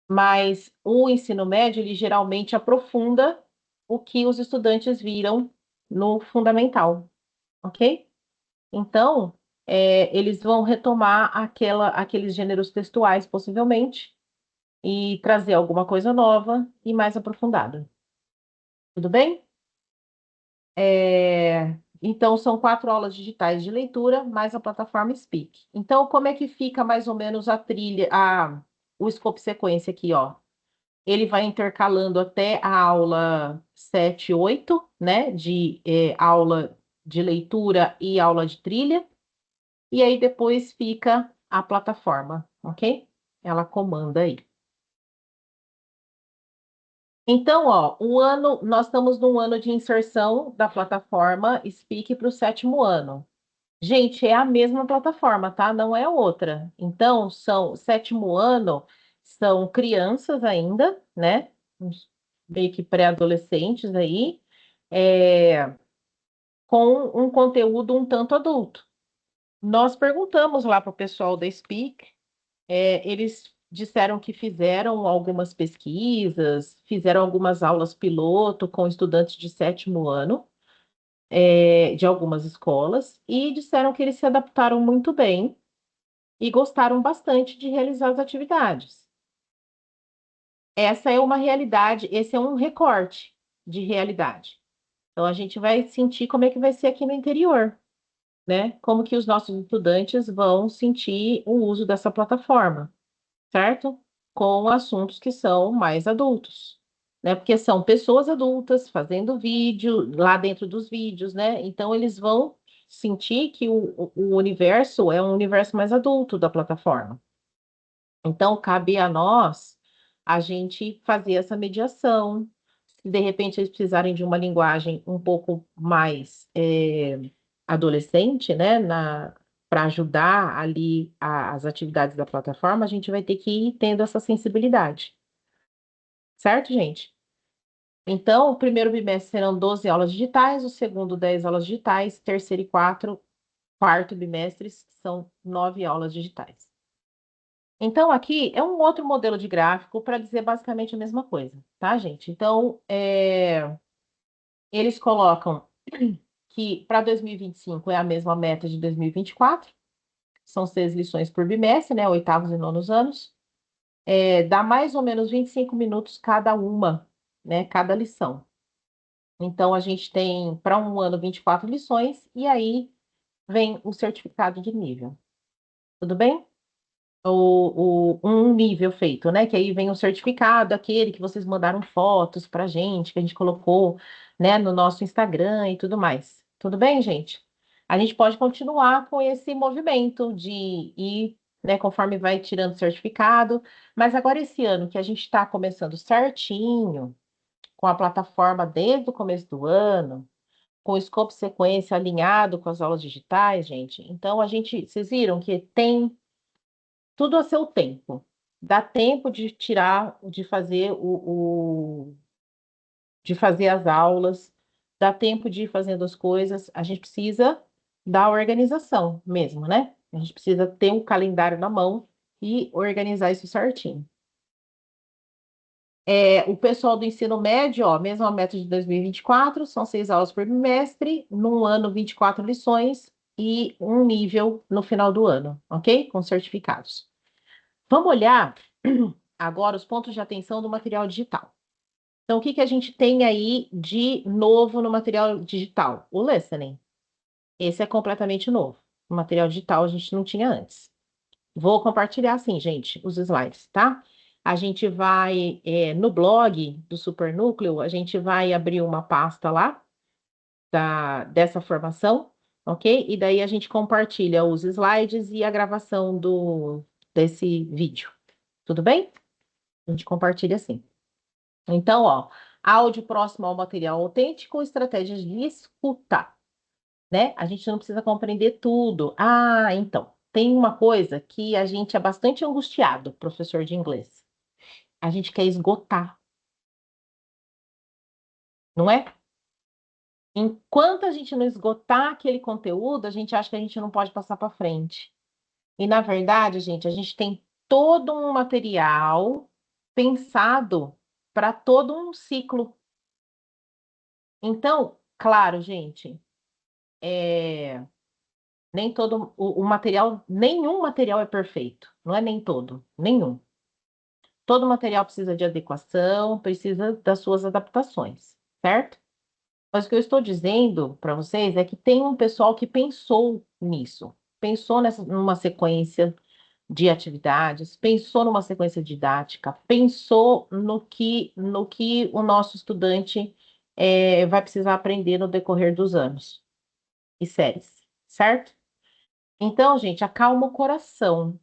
mas o ensino médio, ele geralmente aprofunda o que os estudantes viram no fundamental, ok? Então, eles vão retomar aqueles gêneros textuais, possivelmente, e trazer alguma coisa nova e mais aprofundada. Tudo bem? Então, são 4 aulas digitais de leitura, mais a plataforma Speak. Então, como é que fica mais ou menos a trilha, o escopo sequência aqui, ó? Ele vai intercalando até a aula 7, 8, né? De aula de leitura e aula de trilha. E aí depois fica a plataforma, ok? Ela comanda aí. Então, nós estamos num ano de inserção da plataforma Speak para o 7º ano. Gente, é a mesma plataforma, tá? Não é outra. Então, 7º ano, são crianças ainda, né? Meio que pré-adolescentes aí, com um conteúdo um tanto adulto. Nós perguntamos lá para o pessoal da Speak, eles disseram que fizeram algumas pesquisas, fizeram algumas aulas piloto com estudantes de 7º ano, de algumas escolas, e disseram que eles se adaptaram muito bem e gostaram bastante de realizar as atividades. Essa é uma realidade, esse é um recorte de realidade. Então, a gente vai sentir como é que vai ser aqui no interior, né? Como que os nossos estudantes vão sentir o uso dessa plataforma, certo? Com assuntos que são mais adultos, né? Porque são pessoas adultas fazendo vídeo lá dentro dos vídeos, né? Então, eles vão sentir que o universo é um universo mais adulto da plataforma. Então, cabe a nós a gente fazer essa mediação. Se de repente eles precisarem de uma linguagem um pouco mais adolescente, né, para ajudar ali as atividades da plataforma, a gente vai ter que ir tendo essa sensibilidade. Certo, gente? Então, o primeiro bimestre serão 12 aulas digitais, o segundo, 10 aulas digitais, terceiro e quarto bimestres são 9 aulas digitais. Então, aqui é um outro modelo de gráfico para dizer basicamente a mesma coisa, tá, gente? Então, eles colocam que para 2025 é a mesma meta de 2024, são 6 lições por bimestre, né? Oitavos e nonos anos. Dá mais ou menos 25 minutos cada uma né, cada lição. Então, a gente tem para um ano 24 lições, e aí vem o certificado de nível. Tudo bem? Um nível feito, né? Que aí vem o certificado, aquele que vocês mandaram fotos pra gente, que a gente colocou, né, no nosso Instagram e tudo mais. Tudo bem, gente? A gente pode continuar com esse movimento de ir, né, conforme vai tirando certificado, mas agora esse ano que a gente está começando certinho, com a plataforma desde o começo do ano, com o escopo sequência alinhado com as aulas digitais, gente. Então, vocês viram que tem tudo a seu tempo. Dá tempo de tirar, de fazer as aulas, dá tempo de ir fazendo as coisas. A gente precisa da organização mesmo, né? A gente precisa ter um calendário na mão e organizar isso certinho. O pessoal do ensino médio, ó, mesma meta de 2024, são 6 aulas por bimestre, num ano 24 lições e um nível no final do ano, ok? Com certificados. Vamos olhar agora os pontos de atenção do material digital. Então, o que que a gente tem aí de novo no material digital? O listening. Esse é completamente novo. O material digital a gente não tinha antes. Vou compartilhar assim, gente, os slides, tá? A gente vai, no blog do Supernúcleo, a gente vai abrir uma pasta lá dessa formação, ok? E daí a gente compartilha os slides e a gravação desse vídeo. Tudo bem? A gente compartilha assim. Então, ó, áudio próximo ao material autêntico, estratégias de escuta, né? A gente não precisa compreender tudo. Ah, então, tem uma coisa que a gente é bastante angustiado, professor de inglês. A gente quer esgotar, não é? Enquanto a gente não esgotar aquele conteúdo, a gente acha que a gente não pode passar para frente. E, na verdade, gente, a gente tem todo um material pensado para todo um ciclo. Então, claro, gente, nem todo o material, nenhum material é perfeito, não é nem todo, nenhum. Todo material precisa de adequação, precisa das suas adaptações, certo? Mas o que eu estou dizendo para vocês é que tem um pessoal que pensou nisso, pensou numa sequência de atividades, pensou numa sequência didática, pensou no que o nosso estudante vai precisar aprender no decorrer dos anos e séries, certo? Então, gente, acalma o coração.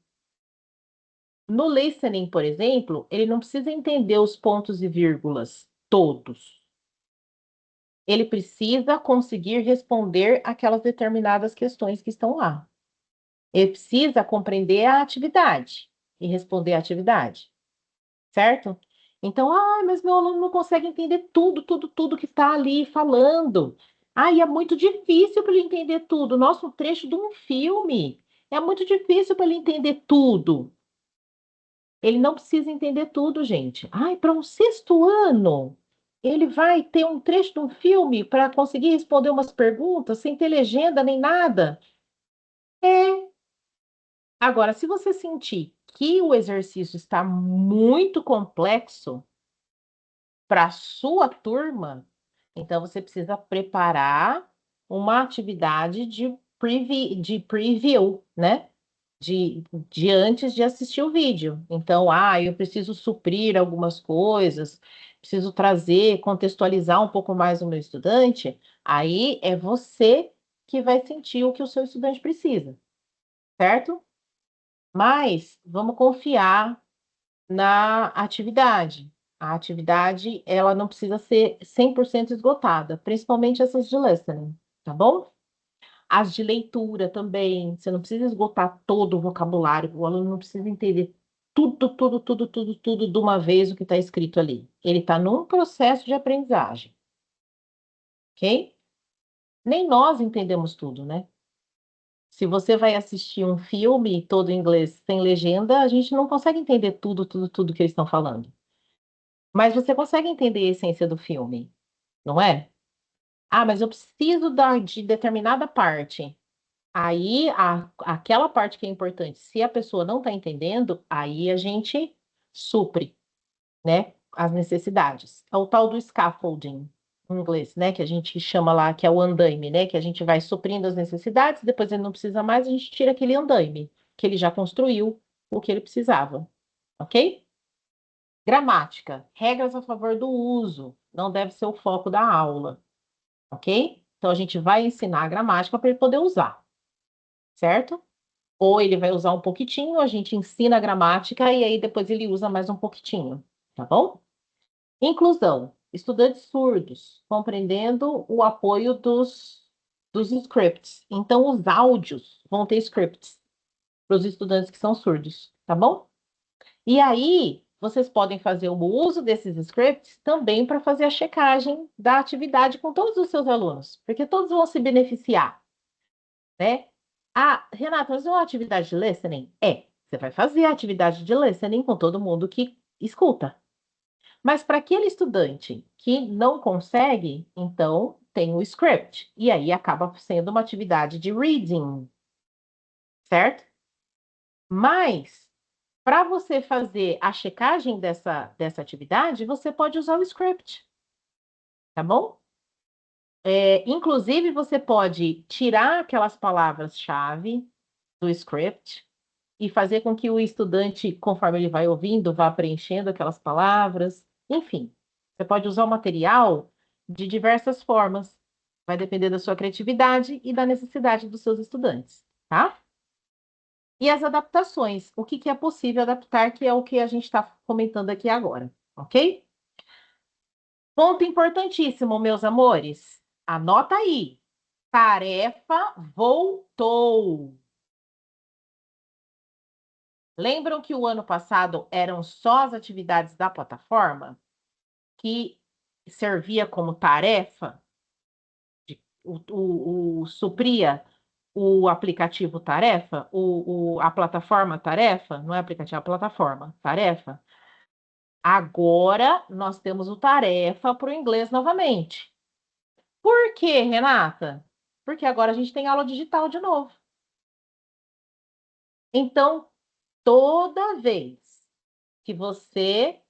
No listening, por exemplo, ele não precisa entender os pontos e vírgulas todos. Ele precisa conseguir responder aquelas determinadas questões que estão lá. Ele precisa compreender a atividade e responder a atividade, certo? Então, mas meu aluno não consegue entender tudo que está ali falando. E é muito difícil para ele entender tudo. Nossa, um trecho de um filme. É muito difícil para ele entender tudo. Ele não precisa entender tudo, gente. Para um sexto ano, ele vai ter um trecho de um filme para conseguir responder umas perguntas sem ter legenda nem nada. Agora, se você sentir que o exercício está muito complexo para a sua turma, então você precisa preparar uma atividade de preview, né? De antes de assistir o vídeo. Então, eu preciso suprir algumas coisas, preciso trazer, contextualizar um pouco mais o meu estudante. Aí é você que vai sentir o que o seu estudante precisa, certo? Mas vamos confiar na atividade. A atividade, ela não precisa ser 100% esgotada, principalmente essas de listening, tá bom? As de leitura também, você não precisa esgotar todo o vocabulário, o aluno não precisa entender tudo de uma vez o que está escrito ali. Ele está num processo de aprendizagem, ok? Nem nós entendemos tudo, né? Se você vai assistir um filme todo em inglês sem legenda, a gente não consegue entender tudo que eles estão falando. Mas você consegue entender a essência do filme, não é? Mas eu preciso de determinada parte. Aí, aquela parte que é importante, se a pessoa não está entendendo, aí a gente supre, né? as necessidades. É o tal do scaffolding, em inglês, né? Que a gente chama lá, que é o andaime, né? Que a gente vai suprindo as necessidades, depois ele não precisa mais, a gente tira aquele andaime, que ele já construiu o que ele precisava, ok? Gramática, regras a favor do uso, não deve ser o foco da aula, ok? Então a gente vai ensinar a gramática para ele poder usar, certo? Ou ele vai usar um pouquinho, a gente ensina a gramática e aí depois ele usa mais um pouquinho, tá bom? Inclusão, estudantes surdos, compreendendo o apoio dos scripts. Então, os áudios vão ter scripts para os estudantes que são surdos, tá bom? E aí, vocês podem fazer o uso desses scripts também para fazer a checagem da atividade com todos os seus alunos, porque todos vão se beneficiar, né? Ah, Renata, mas é uma atividade de listening? É, você vai fazer a atividade de listening com todo mundo que escuta. Mas para aquele estudante que não consegue, então tem o script. E aí acaba sendo uma atividade de reading, certo? Mas para você fazer a checagem dessa atividade, você pode usar o script, tá bom? Inclusive, você pode tirar aquelas palavras-chave do script e fazer com que o estudante, conforme ele vai ouvindo, vá preenchendo aquelas palavras. Enfim, você pode usar o material de diversas formas. Vai depender da sua criatividade e da necessidade dos seus estudantes, tá? E as adaptações, o que que é possível adaptar, que é o que a gente está comentando aqui agora, ok? Ponto importantíssimo, meus amores. Anota aí. Tarefa voltou. Lembram que o ano passado eram só as atividades da plataforma que servia como tarefa, supria o aplicativo tarefa, a plataforma tarefa, não é aplicativo, é a plataforma tarefa. Agora nós temos o tarefa para o inglês novamente. Por quê, Renata? Porque agora a gente tem aula digital de novo. Então, toda vez que você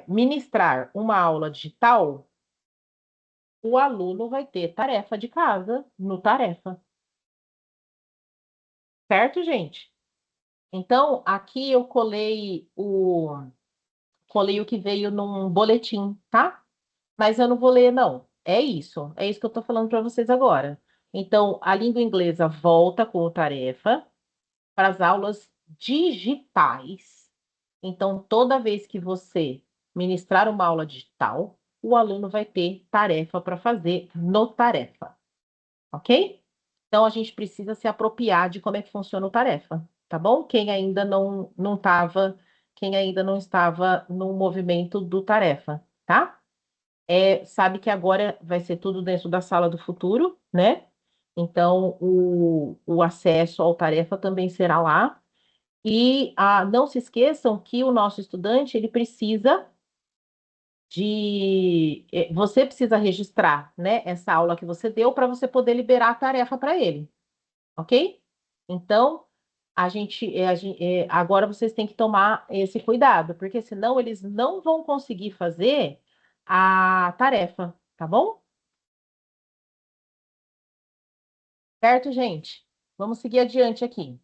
ministrar uma aula digital, o aluno vai ter tarefa de casa no tarefa. Certo, gente? Então, aqui eu colei o que veio num boletim, tá? Mas eu não vou ler, não. É isso que eu estou falando para vocês agora. Então, a língua inglesa volta com o tarefa para as aulas digitais. Então, toda vez que você ministrar uma aula digital, o aluno vai ter tarefa para fazer no tarefa, ok? Então, a gente precisa se apropriar de como é que funciona o tarefa, tá bom? Quem ainda não estava no movimento do tarefa, tá? Sabe que agora vai ser tudo dentro da sala do futuro, né? Então, o acesso ao tarefa também será lá. E não se esqueçam que o nosso estudante, ele precisa você precisa registrar, né, essa aula que você deu para você poder liberar a tarefa para ele, ok? Então, agora vocês têm que tomar esse cuidado, porque senão eles não vão conseguir fazer a tarefa, tá bom? Certo, gente? Vamos seguir adiante aqui.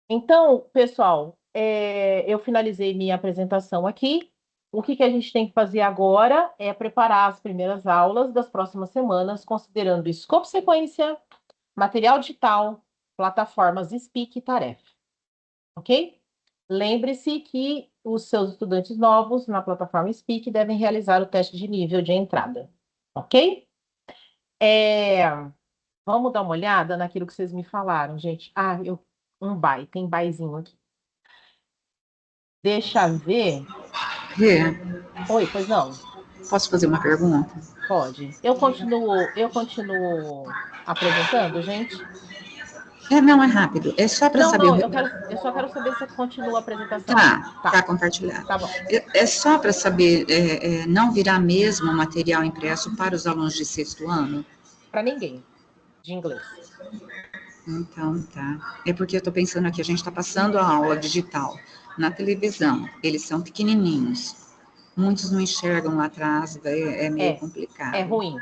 Então, pessoal, eu finalizei minha apresentação aqui. O que que a gente tem que fazer agora é preparar as primeiras aulas das próximas semanas, considerando escopo sequência, material digital, plataformas Speak e tarefa. Ok? Lembre-se que os seus estudantes novos na plataforma Speak devem realizar o teste de nível de entrada. Ok? Vamos dar uma olhada naquilo que vocês me falaram, gente. Tem baizinho aqui. Deixa eu ver. Rê, Oi, pois não? posso fazer uma pergunta? Pode. Eu continuo apresentando, gente? Não, é rápido. É só para Não, saber. não, eu só quero saber se continua a apresentação. Tá compartilhado. Tá bom. É só para saber, não virá mesmo material impresso para os alunos de sexto ano? Para ninguém, de inglês. Então, tá. É porque eu estou pensando aqui, a gente está passando a aula digital, Na televisão, eles são pequenininhos. Muitos não enxergam lá atrás, daí é meio complicado. É ruim.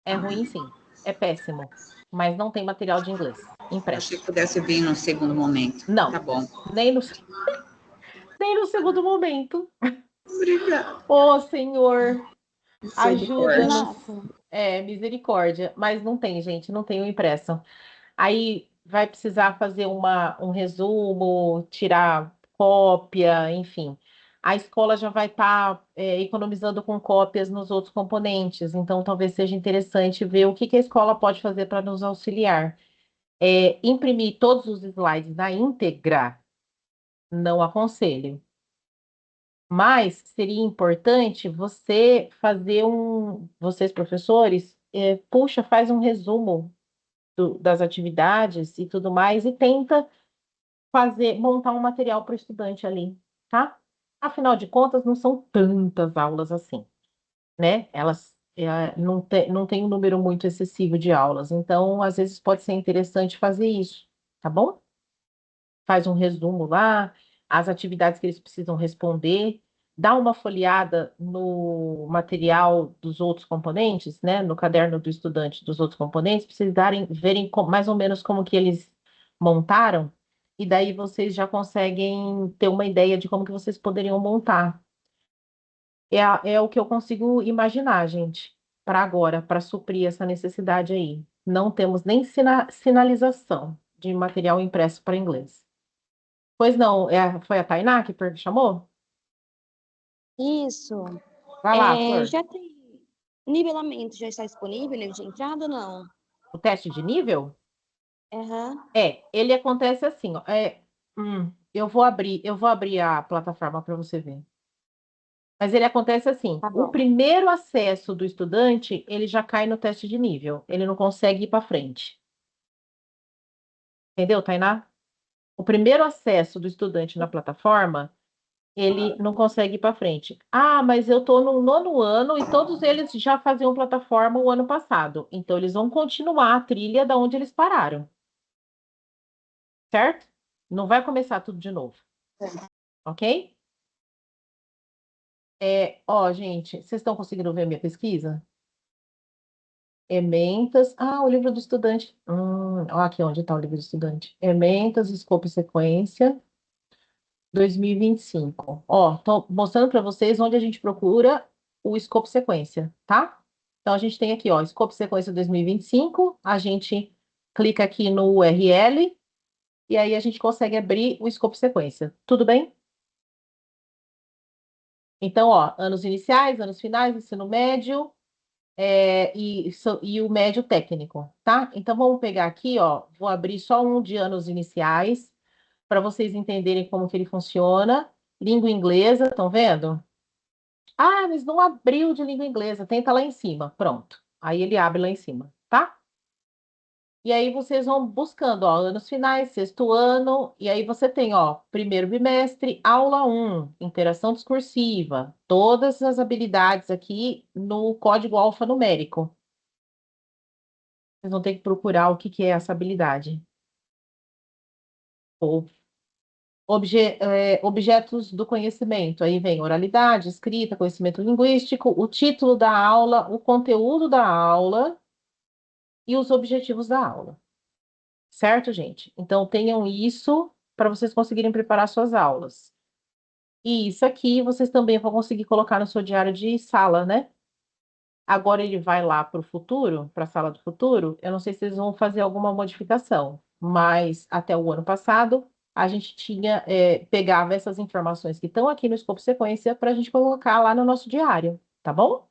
É ruim, sim. É péssimo. Mas não tem material de inglês impresso. Achei que pudesse vir no segundo momento. Não. Tá bom. Nem no segundo momento. Obrigada. Ô, Senhor, ajuda-nos. Nossa. Misericórdia. Mas não tem, gente, não tem o impresso. Aí vai precisar fazer um resumo, tirar cópia, enfim. A escola já vai estar economizando com cópias nos outros componentes, então talvez seja interessante ver o que que a escola pode fazer para nos auxiliar. Imprimir todos os slides na íntegra, não aconselho. Mas seria importante você fazer vocês professores, puxa, faz um resumo das atividades e tudo mais, e tenta montar um material para o estudante ali, tá? Afinal de contas, não são tantas aulas assim, né? Elas não tem um número muito excessivo de aulas, então, às vezes, pode ser interessante fazer isso, tá bom? Faz um resumo lá, as atividades que eles precisam responder, dá uma folheada no material dos outros componentes, né? No caderno do estudante dos outros componentes, para vocês verem mais ou menos como que eles montaram, e daí vocês já conseguem ter uma ideia de como que vocês poderiam montar. É o que eu consigo imaginar, gente, para agora, para suprir essa necessidade aí. Não temos nem sinalização de material impresso para inglês. Pois não, foi a Tainá que chamou? Isso. Vai lá, Flor. Já tem nivelamento, já está disponível, livro de entrada ou não? O teste de nível? Aham. Ele acontece assim, ó. Eu vou abrir a plataforma para você ver. Mas ele acontece assim, Tá o bom. primeiro acesso do estudante, ele já cai no teste de nível, ele não consegue ir para frente. Entendeu, Tainá? O primeiro acesso do estudante na plataforma, ele não consegue ir para frente. Ah, mas eu estou no 9º ano e todos eles já faziam plataforma o ano passado. Então, eles vão continuar a trilha da onde eles pararam. Certo? Não vai começar tudo de novo. Ok? Gente, vocês estão conseguindo ver minha pesquisa? Ementas. Ah, o livro do estudante. Ó, aqui onde está o livro do estudante. Ementas, escopo e sequência. 2025. Ó, estou mostrando para vocês onde a gente procura o escopo sequência, tá? Então, a gente tem aqui, ó, escopo sequência 2025, a gente clica aqui no URL e aí a gente consegue abrir o escopo sequência. Tudo bem? Então, ó, anos iniciais, anos finais, ensino médio, e o médio técnico, tá? Então, vamos pegar aqui, ó, vou abrir só um de anos iniciais, para vocês entenderem como que ele funciona. Língua inglesa, estão vendo? Ah, mas não abriu de língua inglesa. Tenta lá em cima. Pronto. Aí ele abre lá em cima, tá? E aí vocês vão buscando, ó, anos finais, 6º ano, e aí você tem, ó, primeiro bimestre, aula 1, interação discursiva, todas as habilidades aqui no código alfanumérico. Vocês vão ter que procurar o que que é essa habilidade. Ou objetos do conhecimento. Aí vem oralidade, escrita, conhecimento linguístico, o título da aula, o conteúdo da aula e os objetivos da aula. Certo, gente? Então, tenham isso para vocês conseguirem preparar suas aulas. E isso aqui vocês também vão conseguir colocar no seu diário de sala, né? Agora ele vai lá para o futuro, para a sala do futuro. Eu não sei se eles vão fazer alguma modificação, mas até o ano passado a gente pegava essas informações que estão aqui no escopo sequência para a gente colocar lá no nosso diário, tá bom?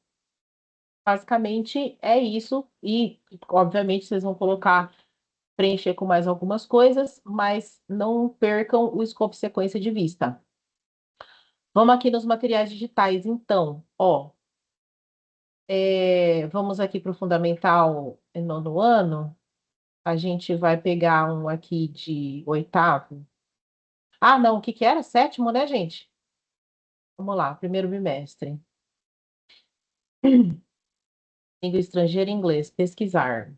Basicamente é isso, e obviamente vocês vão preencher com mais algumas coisas, mas não percam o escopo sequência de vista. Vamos aqui nos materiais digitais, então, ó. Vamos aqui para o fundamental 9º ano. A gente vai pegar um aqui de 8º. Ah, não, o que que era? 7º, né, gente? Vamos lá, primeiro bimestre. Língua estrangeira, inglês, pesquisar.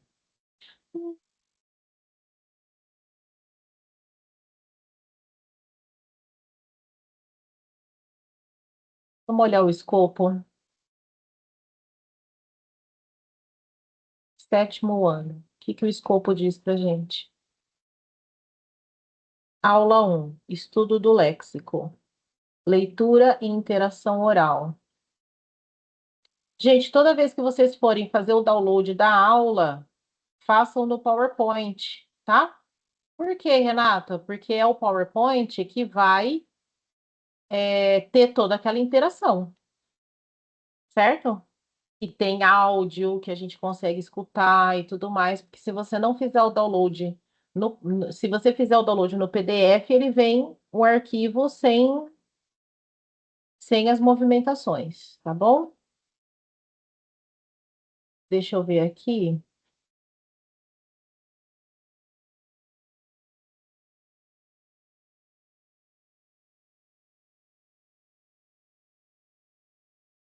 Vamos olhar o escopo. 7º ano. O que o escopo diz pra gente? Aula 1, estudo do léxico. Leitura e interação oral. Gente, toda vez que vocês forem fazer o download da aula, façam no PowerPoint, tá? Por quê, Renata? Porque é o PowerPoint que vai ter toda aquela interação, certo? E tem áudio que a gente consegue escutar e tudo mais, porque se você não fizer o download, se você fizer o download no PDF, ele vem um arquivo sem as movimentações, tá bom? Deixa eu ver aqui.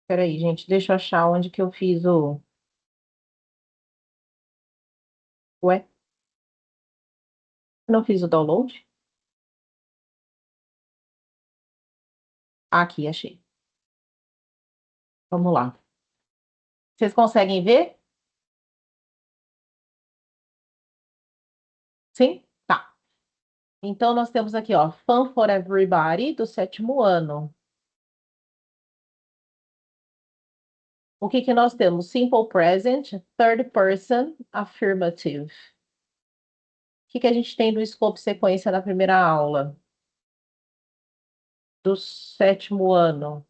Peraí, gente, deixa eu achar onde que eu fiz o... Ué? Não fiz o download? Aqui, achei. Vamos lá. Vocês conseguem ver? Sim? Tá. Então, nós temos aqui, ó, Fun for Everybody, do 7º ano. O que que nós temos? Simple Present, Third Person, Affirmative. O que que a gente tem no escopo sequência na primeira aula? Do 7º ano.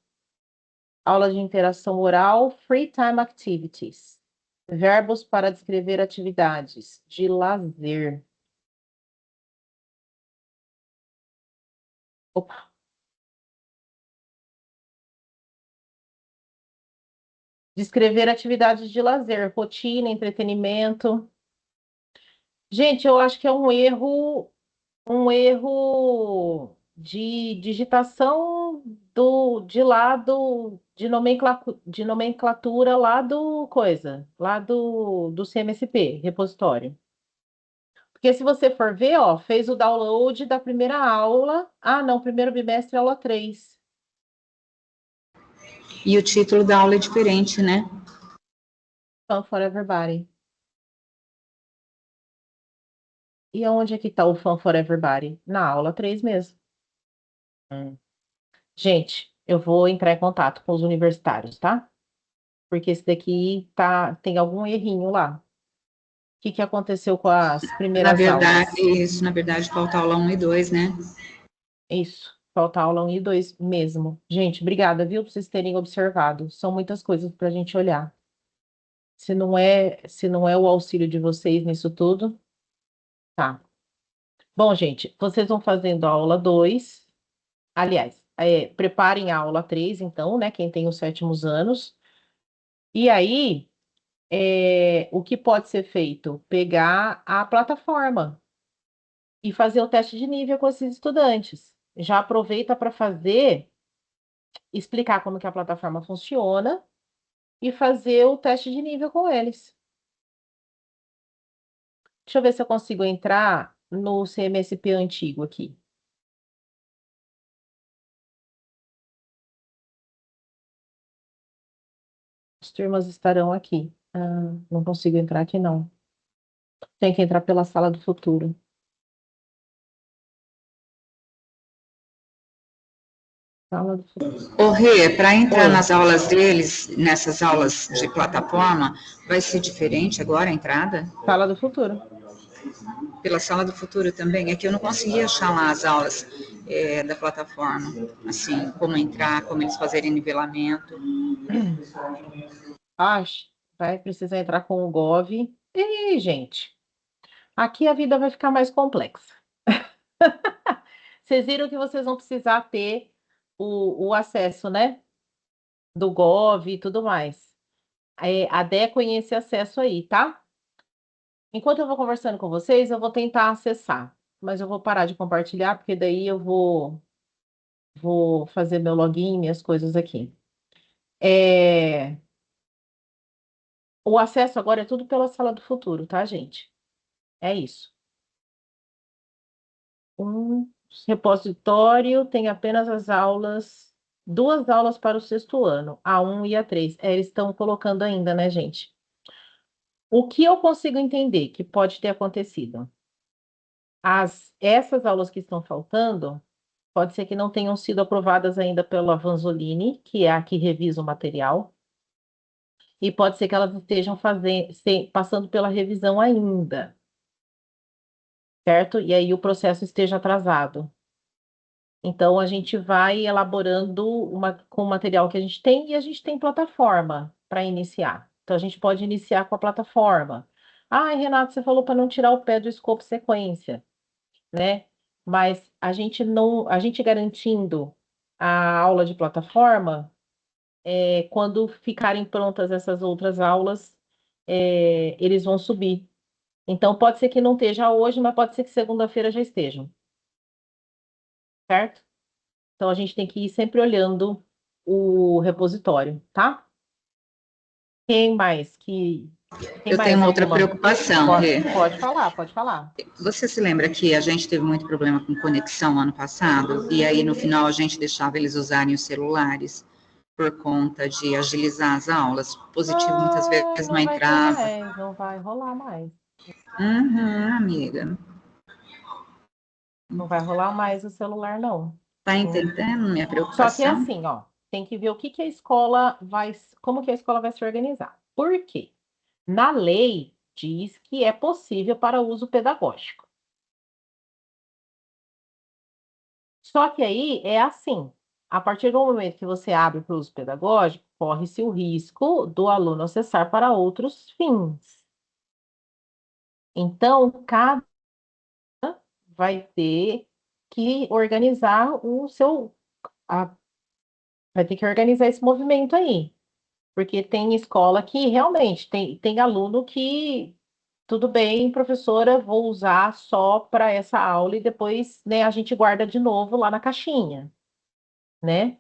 Aula de interação oral, Free Time Activities. Verbos para descrever atividades de lazer. Opa. Descrever atividades de lazer, rotina, entretenimento. Gente, eu acho que é um erro de digitação de lado de nomenclatura lá do coisa, lá do CMSP, repositório. Porque se você for ver, ó, fez o download da primeira aula. Ah, não, primeiro bimestre, aula 3. E o título da aula é diferente, né? Fun for Everybody. E onde é que tá o Fun for Everybody? Na aula 3 mesmo. Gente, eu vou entrar em contato com os universitários, tá? Porque esse daqui tem algum errinho lá. O que que aconteceu com as Na primeiras aulas? verdade, isso, na verdade, falta aula 1 e 2, né? Isso, falta aula 1 e 2 mesmo. Gente, obrigada, viu, por vocês terem observado. São muitas coisas para a gente olhar. Se não é o auxílio de vocês nisso tudo, tá. Bom, gente, vocês vão fazendo a aula 2. Aliás, preparem a aula 3, então, né? Quem tem os 7º anos. E aí, o que pode ser feito? Pegar a plataforma e fazer o teste de nível com esses estudantes. Já aproveita para explicar como que a plataforma funciona e fazer o teste de nível com eles. Deixa eu ver se eu consigo entrar no CMSP antigo aqui. As turmas estarão aqui. Ah, não consigo entrar aqui, não. Tem que entrar pela sala do futuro. Sala do futuro. Ô, Rê, para entrar Oi. nas aulas deles, nessas aulas de plataforma, vai ser diferente agora a entrada? Sala do futuro. Pela sala do futuro também? É que eu não consegui achar lá as aulas da plataforma, assim, como entrar, como eles fazerem nivelamento. Acho, vai precisar entrar com o Gov. E, gente, aqui a vida vai ficar mais complexa. Vocês viram que vocês vão precisar ter o acesso, né? Do Gov e tudo mais. A Dé conhece esse acesso aí, tá? Enquanto eu vou conversando com vocês, eu vou tentar acessar. Mas eu vou parar de compartilhar, porque daí eu vou fazer meu login, minhas coisas aqui. O acesso agora é tudo pela Sala do Futuro, tá, gente? É isso. Um repositório tem apenas as aulas 2 aulas para o 6º ano, A1 e A3. Eles estão colocando ainda, né, gente? O que eu consigo entender que pode ter acontecido? Essas aulas que estão faltando, pode ser que não tenham sido aprovadas ainda pela Vanzolini, que é a que revisa o material, e pode ser que elas estejam passando pela revisão ainda, certo? E aí o processo esteja atrasado. Então, a gente vai elaborando com o material que a gente tem e a gente tem plataforma para iniciar. Então, a gente pode iniciar com a plataforma. Ah, Renato, você falou para não tirar o pé do escopo sequência, né? Mas a gente não, a gente garantindo a aula de plataforma, quando ficarem prontas essas outras aulas, eles vão subir. Então, pode ser que não esteja hoje, mas pode ser que segunda-feira já estejam, certo? Então, a gente tem que ir sempre olhando o repositório, tá? Quem mais que... Tem Eu tenho mais uma outra alguma? preocupação, Rê. Pode falar, pode falar. Você se lembra que a gente teve muito problema com conexão ano passado? E aí, no final, a gente deixava eles usarem os celulares por conta de agilizar as aulas. Positivo muitas vezes não Não vai ter entrava. mais, não vai rolar mais. Uhum, amiga. Não vai rolar mais o celular, não. Tá Hum. entendendo minha Só que é preocupação? assim, ó, tem que ver o que que a escola vai, como que a escola vai se organizar. Por quê? Na lei diz que é possível para uso pedagógico. Só que aí é assim, a partir do momento que você abre para o uso pedagógico, corre-se o risco do aluno acessar para outros fins. Então, cada vai ter que organizar a- vai ter que organizar esse movimento aí. Porque tem escola que realmente tem aluno que, tudo bem, professora, vou usar só para essa aula e depois, né, a gente guarda de novo lá na caixinha, né?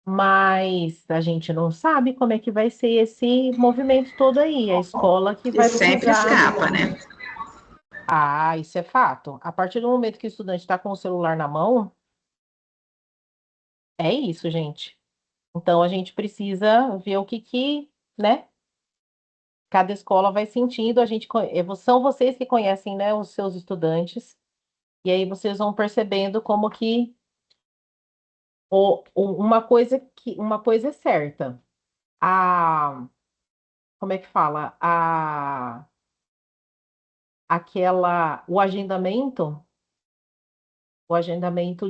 Mas a gente não sabe como é que vai ser esse movimento todo aí. A escola que E vai sempre precisar. escapa, né? Ah, isso é fato. A partir do momento que o estudante está com o celular na mão, é isso, gente. Então a gente precisa ver o que, né? Cada escola vai sentindo. São vocês que conhecem, né, os seus estudantes. E aí vocês vão percebendo como que uma coisa é certa. A, como é que fala? O agendamento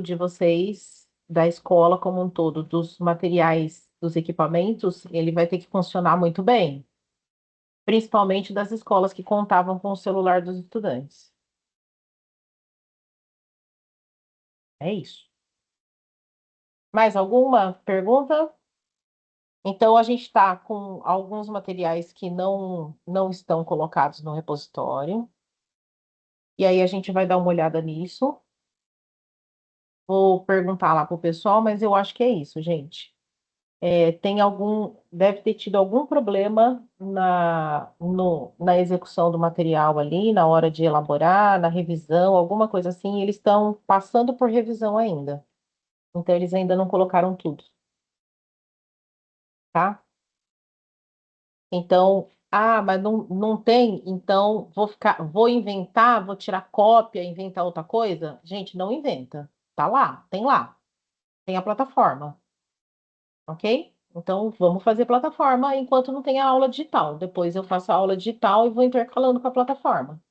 de vocês, da escola como um todo, dos materiais, dos equipamentos, ele vai ter que funcionar muito bem, principalmente das escolas que contavam com o celular dos estudantes. É isso. Mais alguma pergunta? Então, a gente está com alguns materiais que não estão colocados no repositório, e aí a gente vai dar uma olhada nisso. Vou perguntar lá para o pessoal, mas eu acho que é isso, gente. Deve ter tido algum problema na execução do material ali, na hora de elaborar, na revisão, alguma coisa assim. Eles estão passando por revisão ainda. Então, eles ainda não colocaram tudo, tá? Então, mas não tem, então vou inventar, vou tirar cópia, inventar outra coisa? Gente, não inventa. Tá lá, tem a plataforma, ok? Então, vamos fazer plataforma enquanto não tem a aula digital. Depois eu faço a aula digital e vou intercalando com a plataforma,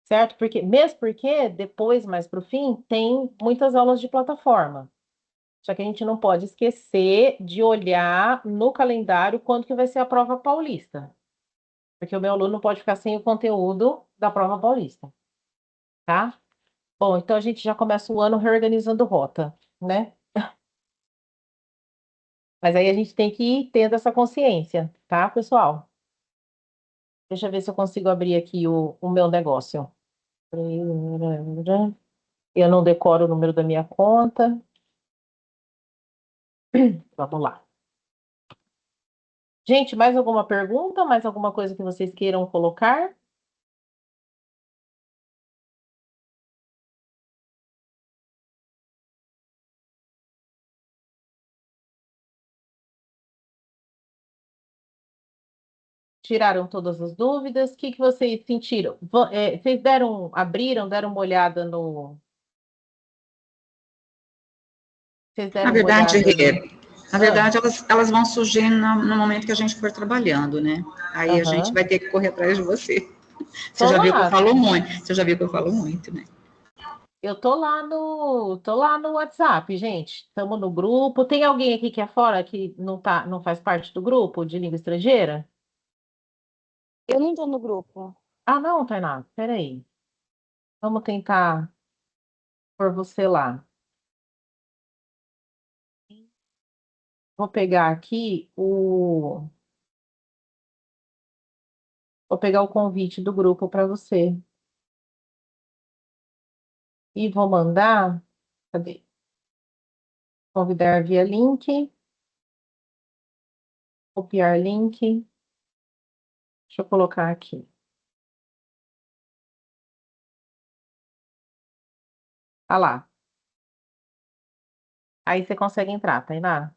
certo? Mesmo porque depois, mais para o fim, tem muitas aulas de plataforma. Só que a gente não pode esquecer de olhar no calendário quando que vai ser a prova paulista. Porque o meu aluno não pode ficar sem o conteúdo da prova paulista, tá? Bom, então a gente já começa o ano reorganizando rota, né? Mas aí a gente tem que ir tendo essa consciência, tá, pessoal? Deixa eu ver se eu consigo abrir aqui o meu negócio. Eu não decoro o número da minha conta. Vamos lá. Gente, mais alguma pergunta? Mais alguma coisa que vocês queiram colocar? Tiraram todas as dúvidas? O que que vocês sentiram? Vocês deram uma olhada no... Vocês Na deram uma verdade, olhada no... na verdade elas vão surgir no momento que a gente for trabalhando, né? Aí a gente Aham. vai ter que correr atrás de você. Você Tô já viu que eu lá. falo muito. Você já viu que eu falo muito, né? Eu tô lá no WhatsApp, gente. Estamos no grupo. Tem alguém aqui que é fora que não faz parte do grupo de língua estrangeira? Eu não tô no grupo. Ah, não, Tainá. Peraí. Vamos tentar por você lá. Vou pegar aqui o. Vou pegar o convite do grupo para você. E vou mandar. Cadê? Convidar via link. Copiar link. Deixa eu colocar aqui. Ah lá. Aí você consegue entrar, Tainá.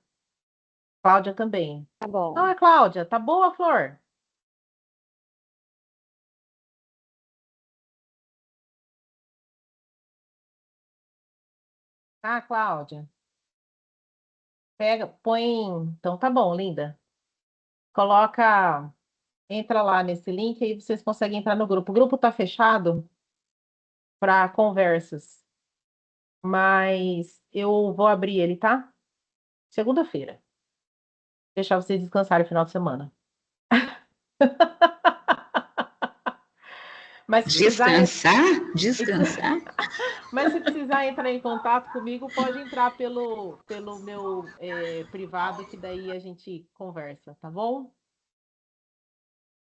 Cláudia também. Tá Não, bom. é Cláudia. Tá boa, Flor? Ah, Cláudia. Pega, põe. Então tá bom, linda. Coloca. Entra lá nesse link e vocês conseguem entrar no grupo. O grupo tá fechado para conversas, mas eu vou abrir ele, tá? Segunda-feira. Deixar vocês descansarem o final de semana. Mas se precisar, Descansar? Descansar? mas se precisar entrar em contato comigo, pode entrar pelo meu privado, que daí a gente conversa, tá bom?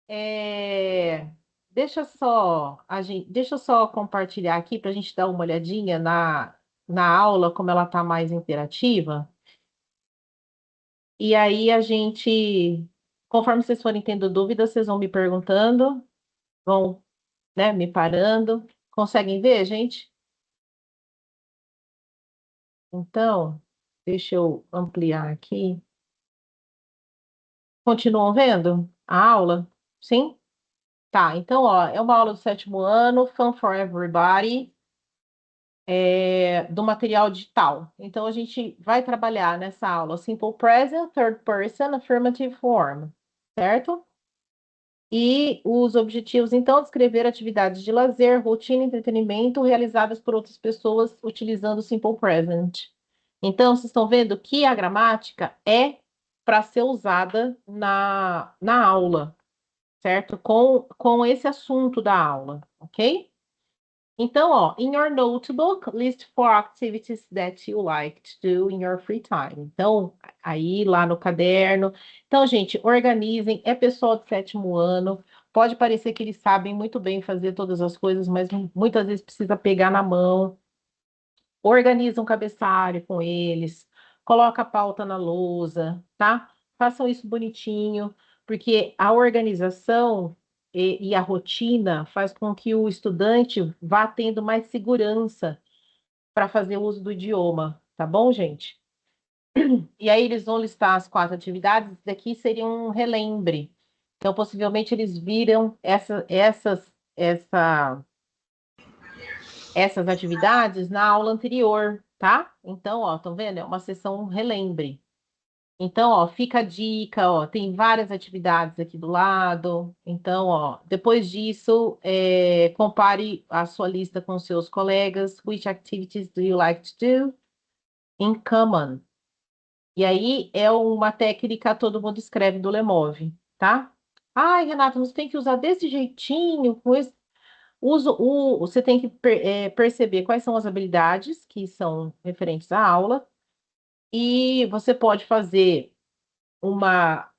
É, deixa eu só compartilhar aqui para a gente dar uma olhadinha na aula, como ela está mais interativa. E aí a gente, conforme vocês forem tendo dúvidas, vocês vão me perguntando, vão, né, me parando. Conseguem ver, gente? Então, deixa eu ampliar aqui. Continuam vendo a aula? Sim? Tá, então, ó, é uma aula do 7º ano, Fun for Everybody. Do material digital. Então, a gente vai trabalhar nessa aula Simple Present, Third Person, Affirmative Form, certo? E os objetivos, então, descrever atividades de lazer, rotina e entretenimento realizadas por outras pessoas utilizando o Simple Present. Então, vocês estão vendo que a gramática é para ser usada na aula, certo? Com esse assunto da aula, ok? Então, ó, in your notebook, list 4 activities that you like to do in your free time. Então, aí lá no caderno. Então, gente, organizem. É pessoal de 7º ano. Pode parecer que eles sabem muito bem fazer todas as coisas, mas muitas vezes precisa pegar na mão. Organiza um cabeçalho com eles. Coloca a pauta na lousa, tá? Façam isso bonitinho, porque a organização e a rotina faz com que o estudante vá tendo mais segurança para fazer uso do idioma, tá bom, gente? E aí eles vão listar as 4 atividades, daqui seria um relembre. Então, possivelmente, eles viram essas atividades na aula anterior, tá? Então, ó, estão vendo? É uma sessão relembre. Então, ó, fica a dica, ó, tem várias atividades aqui do lado. Então, ó, depois disso, compare a sua lista com seus colegas. Which activities do you like to do in common? E aí é uma técnica todo mundo escreve do Lemove, tá? Ai, Renata, você tem que usar desse jeitinho, com esse... você tem que perceber quais são as habilidades que são referentes à aula. E você pode fazer uma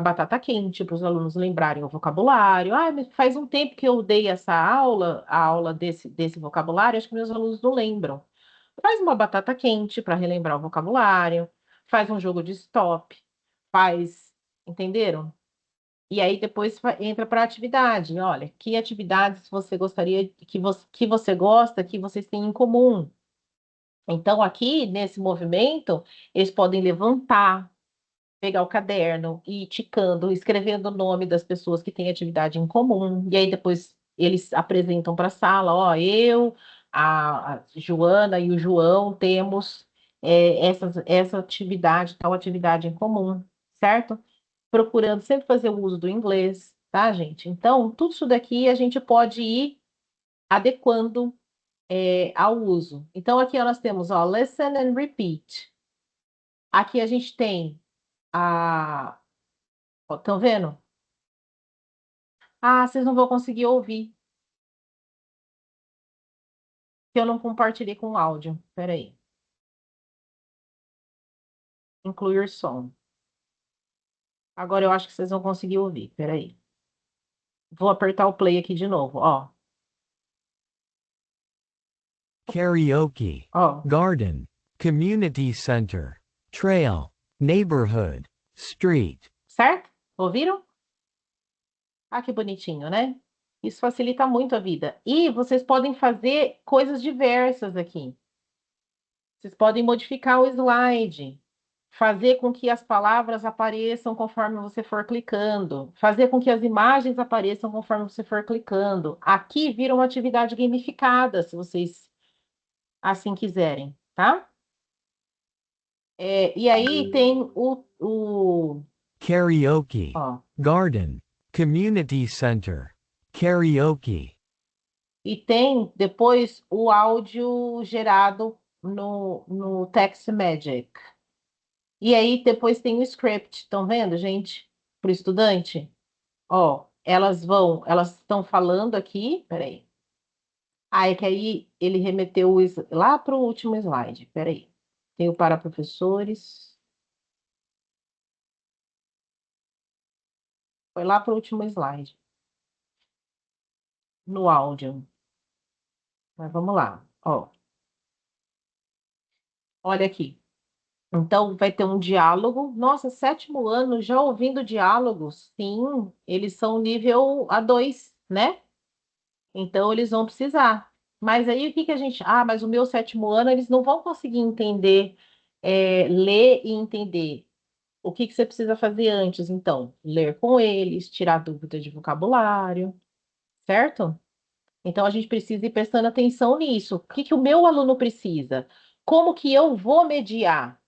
batata quente para os alunos lembrarem o vocabulário. Ah, mas faz um tempo que eu dei essa aula, a aula desse vocabulário, acho que meus alunos não lembram. Faz uma batata quente para relembrar o vocabulário, faz um jogo de stop, faz, entenderam? E aí depois entra para a atividade. Olha, que atividades você gostaria, que você gosta, que vocês têm em comum. Então, aqui nesse movimento, eles podem levantar, pegar o caderno e ir ticando, escrevendo o nome das pessoas que têm atividade em comum, e aí depois eles apresentam para a sala, ó, eu, a Joana e o João temos essa atividade, tal atividade em comum, certo? Procurando sempre fazer o uso do inglês, tá, gente? Então, tudo isso daqui a gente pode ir adequando ao uso. Então, aqui ó, nós temos, ó, listen and repeat. Aqui a gente tem a... Estão vendo? Ah, vocês não vão conseguir ouvir, porque eu não compartilhei com o áudio. Espera aí. Incluir som. Agora eu acho que vocês vão conseguir ouvir. Espera aí. Vou apertar o play aqui de novo, ó. Karaoke, Ó, garden, community center, trail, neighborhood, street. certo? Ouviram? Ah, que bonitinho, né? Isso facilita muito a vida. E vocês podem fazer coisas diversas aqui. Vocês podem modificar o slide, fazer com que as palavras apareçam conforme você for clicando, fazer com que as imagens apareçam conforme você for clicando. Aqui vira uma atividade gamificada, se vocês assim quiserem, tá? E aí tem Karaoke, ó, garden, community center, karaoke. e tem depois o áudio gerado no Text Magic. E aí depois tem o script, estão vendo, gente? Para o estudante. Ó, elas estão falando aqui, peraí. Ah, é que aí ele remeteu lá para o último slide, peraí. Tem o para professores. Foi lá para o último slide, no áudio. Mas vamos lá, ó. Olha aqui. Então, vai ter um diálogo. Nossa, sétimo ano, já ouvindo diálogos? Sim, eles são nível A2, né? Então, eles vão precisar. Mas aí, o que que a gente... Ah, mas o meu sétimo ano, eles não vão conseguir entender, ler e entender. O que que você precisa fazer antes, então? Ler com eles, tirar dúvida de vocabulário, certo? Então, a gente precisa ir prestando atenção nisso. O que que o meu aluno precisa? Como que eu vou mediar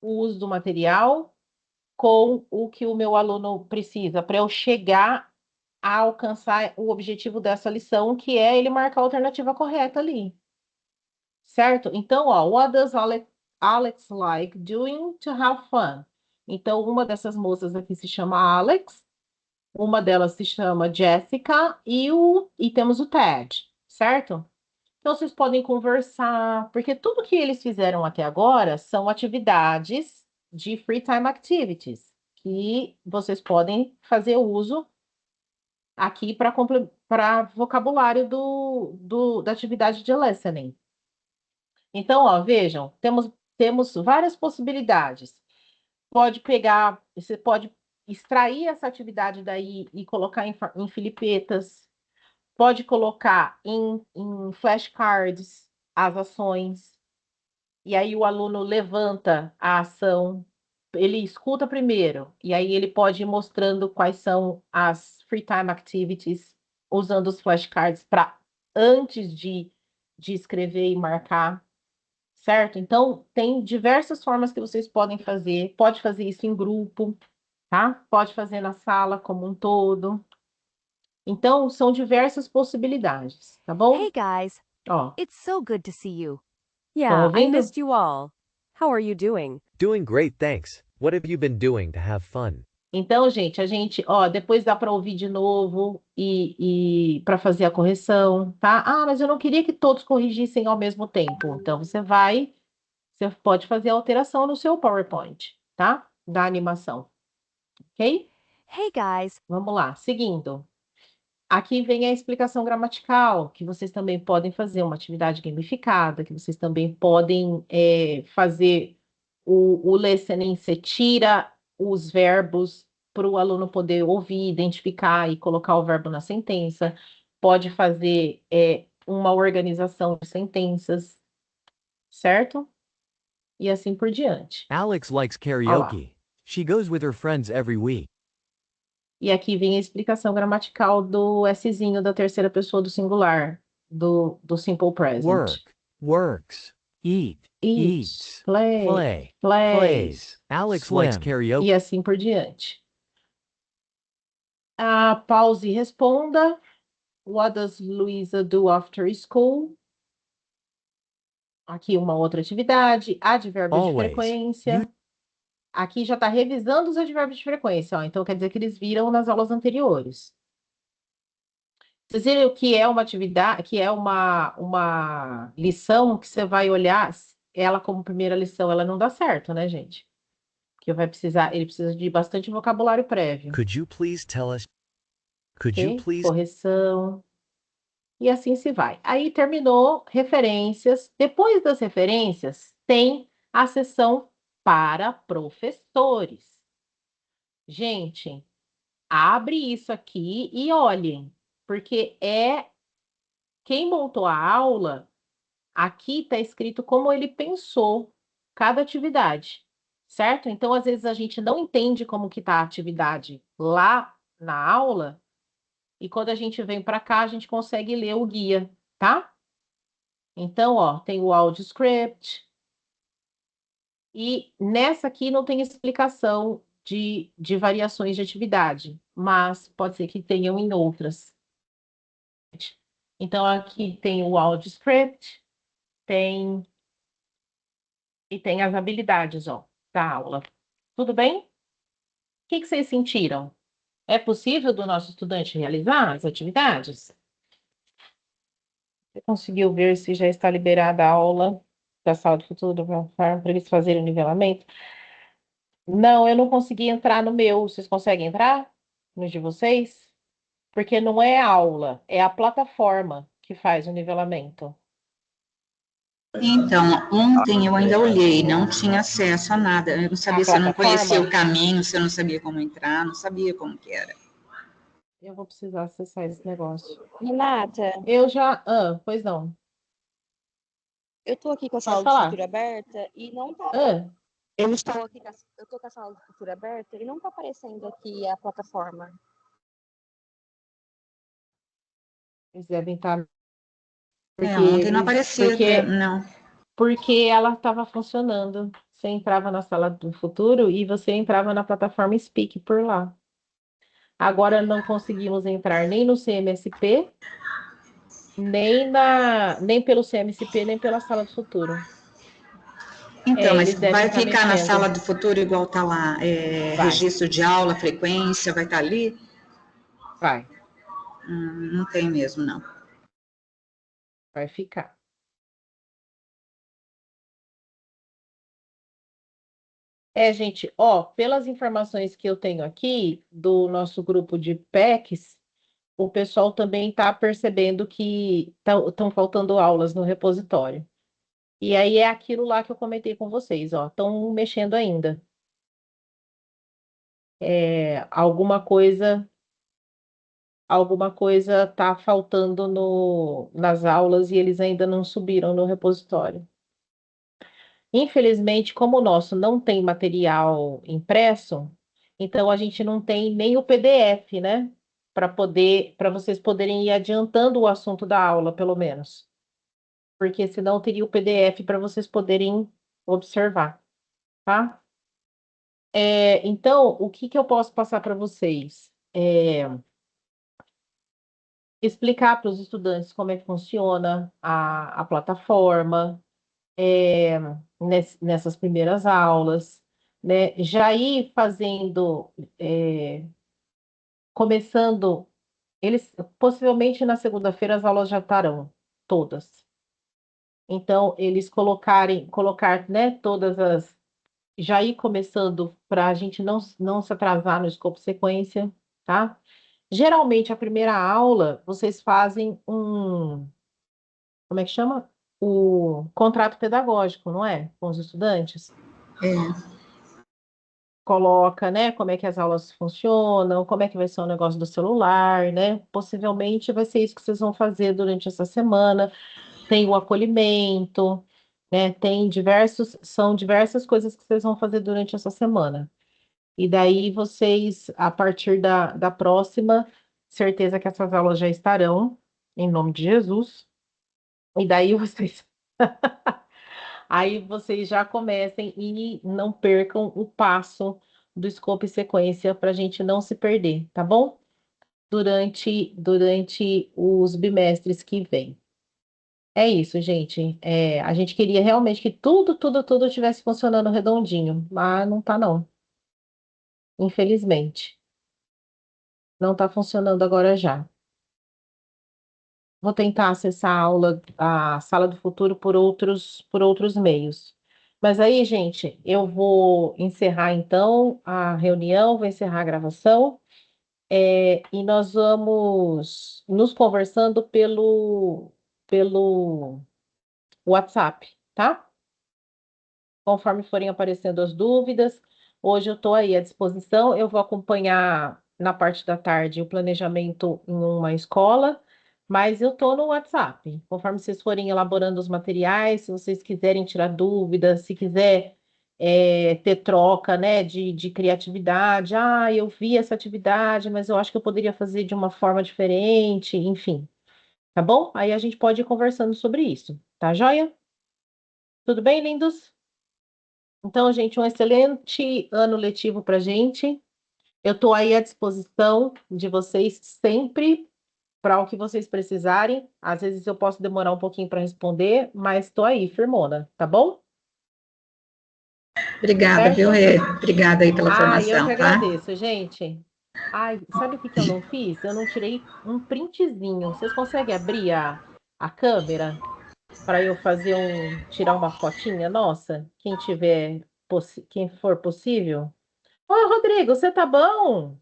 o uso do material com o que o meu aluno precisa para eu chegar a alcançar o objetivo dessa lição, que é ele marcar a alternativa correta ali, certo? Então, ó, what does Alex like doing to have fun? Então, uma dessas moças aqui se chama Alex, uma delas se chama Jessica e temos o Ted, certo? Então, vocês podem conversar, porque tudo que eles fizeram até agora são atividades de free time activities, que vocês podem fazer uso aqui para vocabulário da atividade de listening. Então, ó, vejam, temos várias possibilidades. Pode pegar, você pode extrair essa atividade daí e colocar em filipetas, pode colocar em flashcards as ações, e aí o aluno levanta a ação, ele escuta primeiro, e aí ele pode ir mostrando quais são as free time activities, usando os flashcards para antes de escrever e marcar, certo? Então, tem diversas formas que vocês podem fazer, pode fazer isso em grupo, tá? Pode fazer na sala como um todo. Então, são diversas possibilidades, tá bom? Hey guys, Ó, it's so good to see you. estão Yeah, I ouvindo? missed you all. How are you doing? Doing great, thanks. What have you been doing to have fun? Então, gente, a gente, ó, depois dá para ouvir de novo e para fazer a correção, tá? Ah, mas eu não queria que todos corrigissem ao mesmo tempo. Então, você pode fazer a alteração no seu PowerPoint, tá? Da animação, ok? Hey guys, Vamos lá, seguindo. Aqui vem a explicação gramatical, que vocês também podem fazer uma atividade gamificada, que vocês também podem fazer o listening, você tira os verbos para o aluno poder ouvir, identificar e colocar o verbo na sentença. Pode fazer uma organização de sentenças, certo? E assim por diante. Alex likes Olha lá. karaoke. She goes with her friends every week. E aqui vem a explicação gramatical do Szinho da terceira pessoa do singular, do simple present. Work, works, eat, eats, play, plays. Alex likes swim, karaoke. e assim por diante. Pause e responda. What does Luisa do after school? Aqui uma outra atividade. Advérbios de Always. frequência. Aqui já está revisando os advérbios de frequência, ó. Então quer dizer que eles viram nas aulas anteriores. Vocês viram o que é uma atividade, que é uma lição que você vai olhar ela como primeira lição, ela não dá certo, né, gente? Porque ele precisa de bastante vocabulário prévio. Could you please tell us? Could you Ok? please? Correção. E assim se vai. Aí terminou referências. Depois das referências, tem a seção para professores. Gente, abre isso aqui e olhem, porque quem montou a aula, aqui está escrito como ele pensou cada atividade, certo? Então, às vezes, a gente não entende como que está a atividade lá na aula, e quando a gente vem para cá, a gente consegue ler o guia, tá? Então, ó, tem o audio script. E nessa aqui não tem explicação de variações de atividade, mas pode ser que tenham em outras. Então, aqui tem o audio script, e tem as habilidades, ó, da aula. Tudo bem? O que vocês sentiram? É possível do nosso estudante realizar as atividades? Você conseguiu ver se já está liberada a aula da sala de futuro para eles fazerem o nivelamento? Não, eu não consegui entrar no meu. Vocês conseguem entrar no de vocês? Porque não é aula, é a plataforma que faz o nivelamento. Então, ontem eu ainda olhei, não tinha acesso a nada. Eu não sabia se eu não conhecia o caminho, se eu não sabia como entrar, não sabia como que era. Eu vou precisar acessar esse negócio. Renata, Eu já... pois não. eu tô aqui com a Pode sala de falar. futuro aberta e não tá. Eu tô com a sala de futuro aberta e não tá aparecendo aqui a plataforma. Eles devem estar... Ontem não aparecia, não. Porque ela estava funcionando. Você entrava na sala do futuro e você entrava na plataforma Speak por lá. Agora não conseguimos entrar nem no CMSP, nem pelo CMSP, nem pela sala do futuro. Então, mas eles devem vai estar ficar na mexendo. sala do futuro igual tá lá, registro de aula, frequência, vai estar ali? Vai. Não tem mesmo, não. Vai ficar. Gente, ó, pelas informações que eu tenho aqui do nosso grupo de PECs, o pessoal também está percebendo que estão faltando aulas no repositório. E aí é aquilo lá que eu comentei com vocês, ó, estão mexendo ainda. Alguma coisa está faltando nas aulas e eles ainda não subiram no repositório. Infelizmente, como o nosso não tem material impresso, então a gente não tem nem o PDF, né? Para vocês poderem ir adiantando o assunto da aula, pelo menos. Porque senão teria o PDF para vocês poderem observar, tá? Então, o que eu posso passar para vocês? Explicar para os estudantes como é que funciona a plataforma, nessas primeiras aulas, né? Já ir fazendo, começando, eles possivelmente na segunda-feira as aulas já estarão todas. Então, eles colocar, né, já ir começando para a gente não se atrasar no escopo sequência, tá? Geralmente, a primeira aula, vocês fazem como é que chama? O contrato pedagógico, não é? Com os estudantes. Coloca, né, como é que as aulas funcionam, como é que vai ser o negócio do celular, né? Possivelmente vai ser isso que vocês vão fazer durante essa semana. Tem o acolhimento, né? São diversas coisas que vocês vão fazer durante essa semana. E daí vocês, a partir da próxima, certeza que essas aulas já estarão, em nome de Jesus. E daí vocês. Aí vocês já comecem e não percam o passo do escopo e sequência para a gente não se perder, tá bom? Durante os bimestres que vêm. É isso, gente. A gente queria realmente que tudo estivesse funcionando redondinho, mas não tá, não. Infelizmente. Não tá funcionando agora já. Vou tentar acessar a sala do futuro por outros meios. Mas aí, gente, eu vou encerrar então a reunião, vou encerrar a gravação, e nós vamos nos conversando pelo WhatsApp, tá? Conforme forem aparecendo as dúvidas. Hoje eu estou aí à disposição. Eu vou acompanhar na parte da tarde o planejamento em uma escola, mas eu estou no WhatsApp. Conforme vocês forem elaborando os materiais, se vocês quiserem tirar dúvidas, se quiser ter troca, né, de criatividade. Ah, eu vi essa atividade, mas eu acho que eu poderia fazer de uma forma diferente, enfim. Tá bom? Aí a gente pode ir conversando sobre isso. Tá joia? Tudo bem, lindos? Então, gente, um excelente ano letivo para gente. Eu estou aí à disposição de vocês sempre para o que vocês precisarem. Às vezes eu posso demorar um pouquinho para responder, mas estou aí, firmona, tá bom? Obrigada, viu, Certo? Rê? Obrigada aí pela Eu que formação, tá? agradeço, gente. Ai, sabe o que que eu não fiz? Eu não tirei um printzinho. Vocês conseguem abrir a câmera para eu tirar uma fotinha? Nossa, quem for possível. Ô, Rodrigo, você tá bom?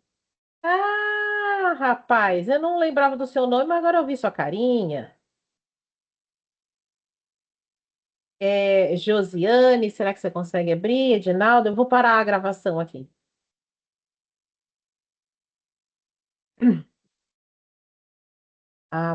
Ah, rapaz, eu não lembrava do seu nome, mas agora eu vi sua carinha. Josiane, será que você consegue abrir? Edinaldo, eu vou parar a gravação aqui. Ah,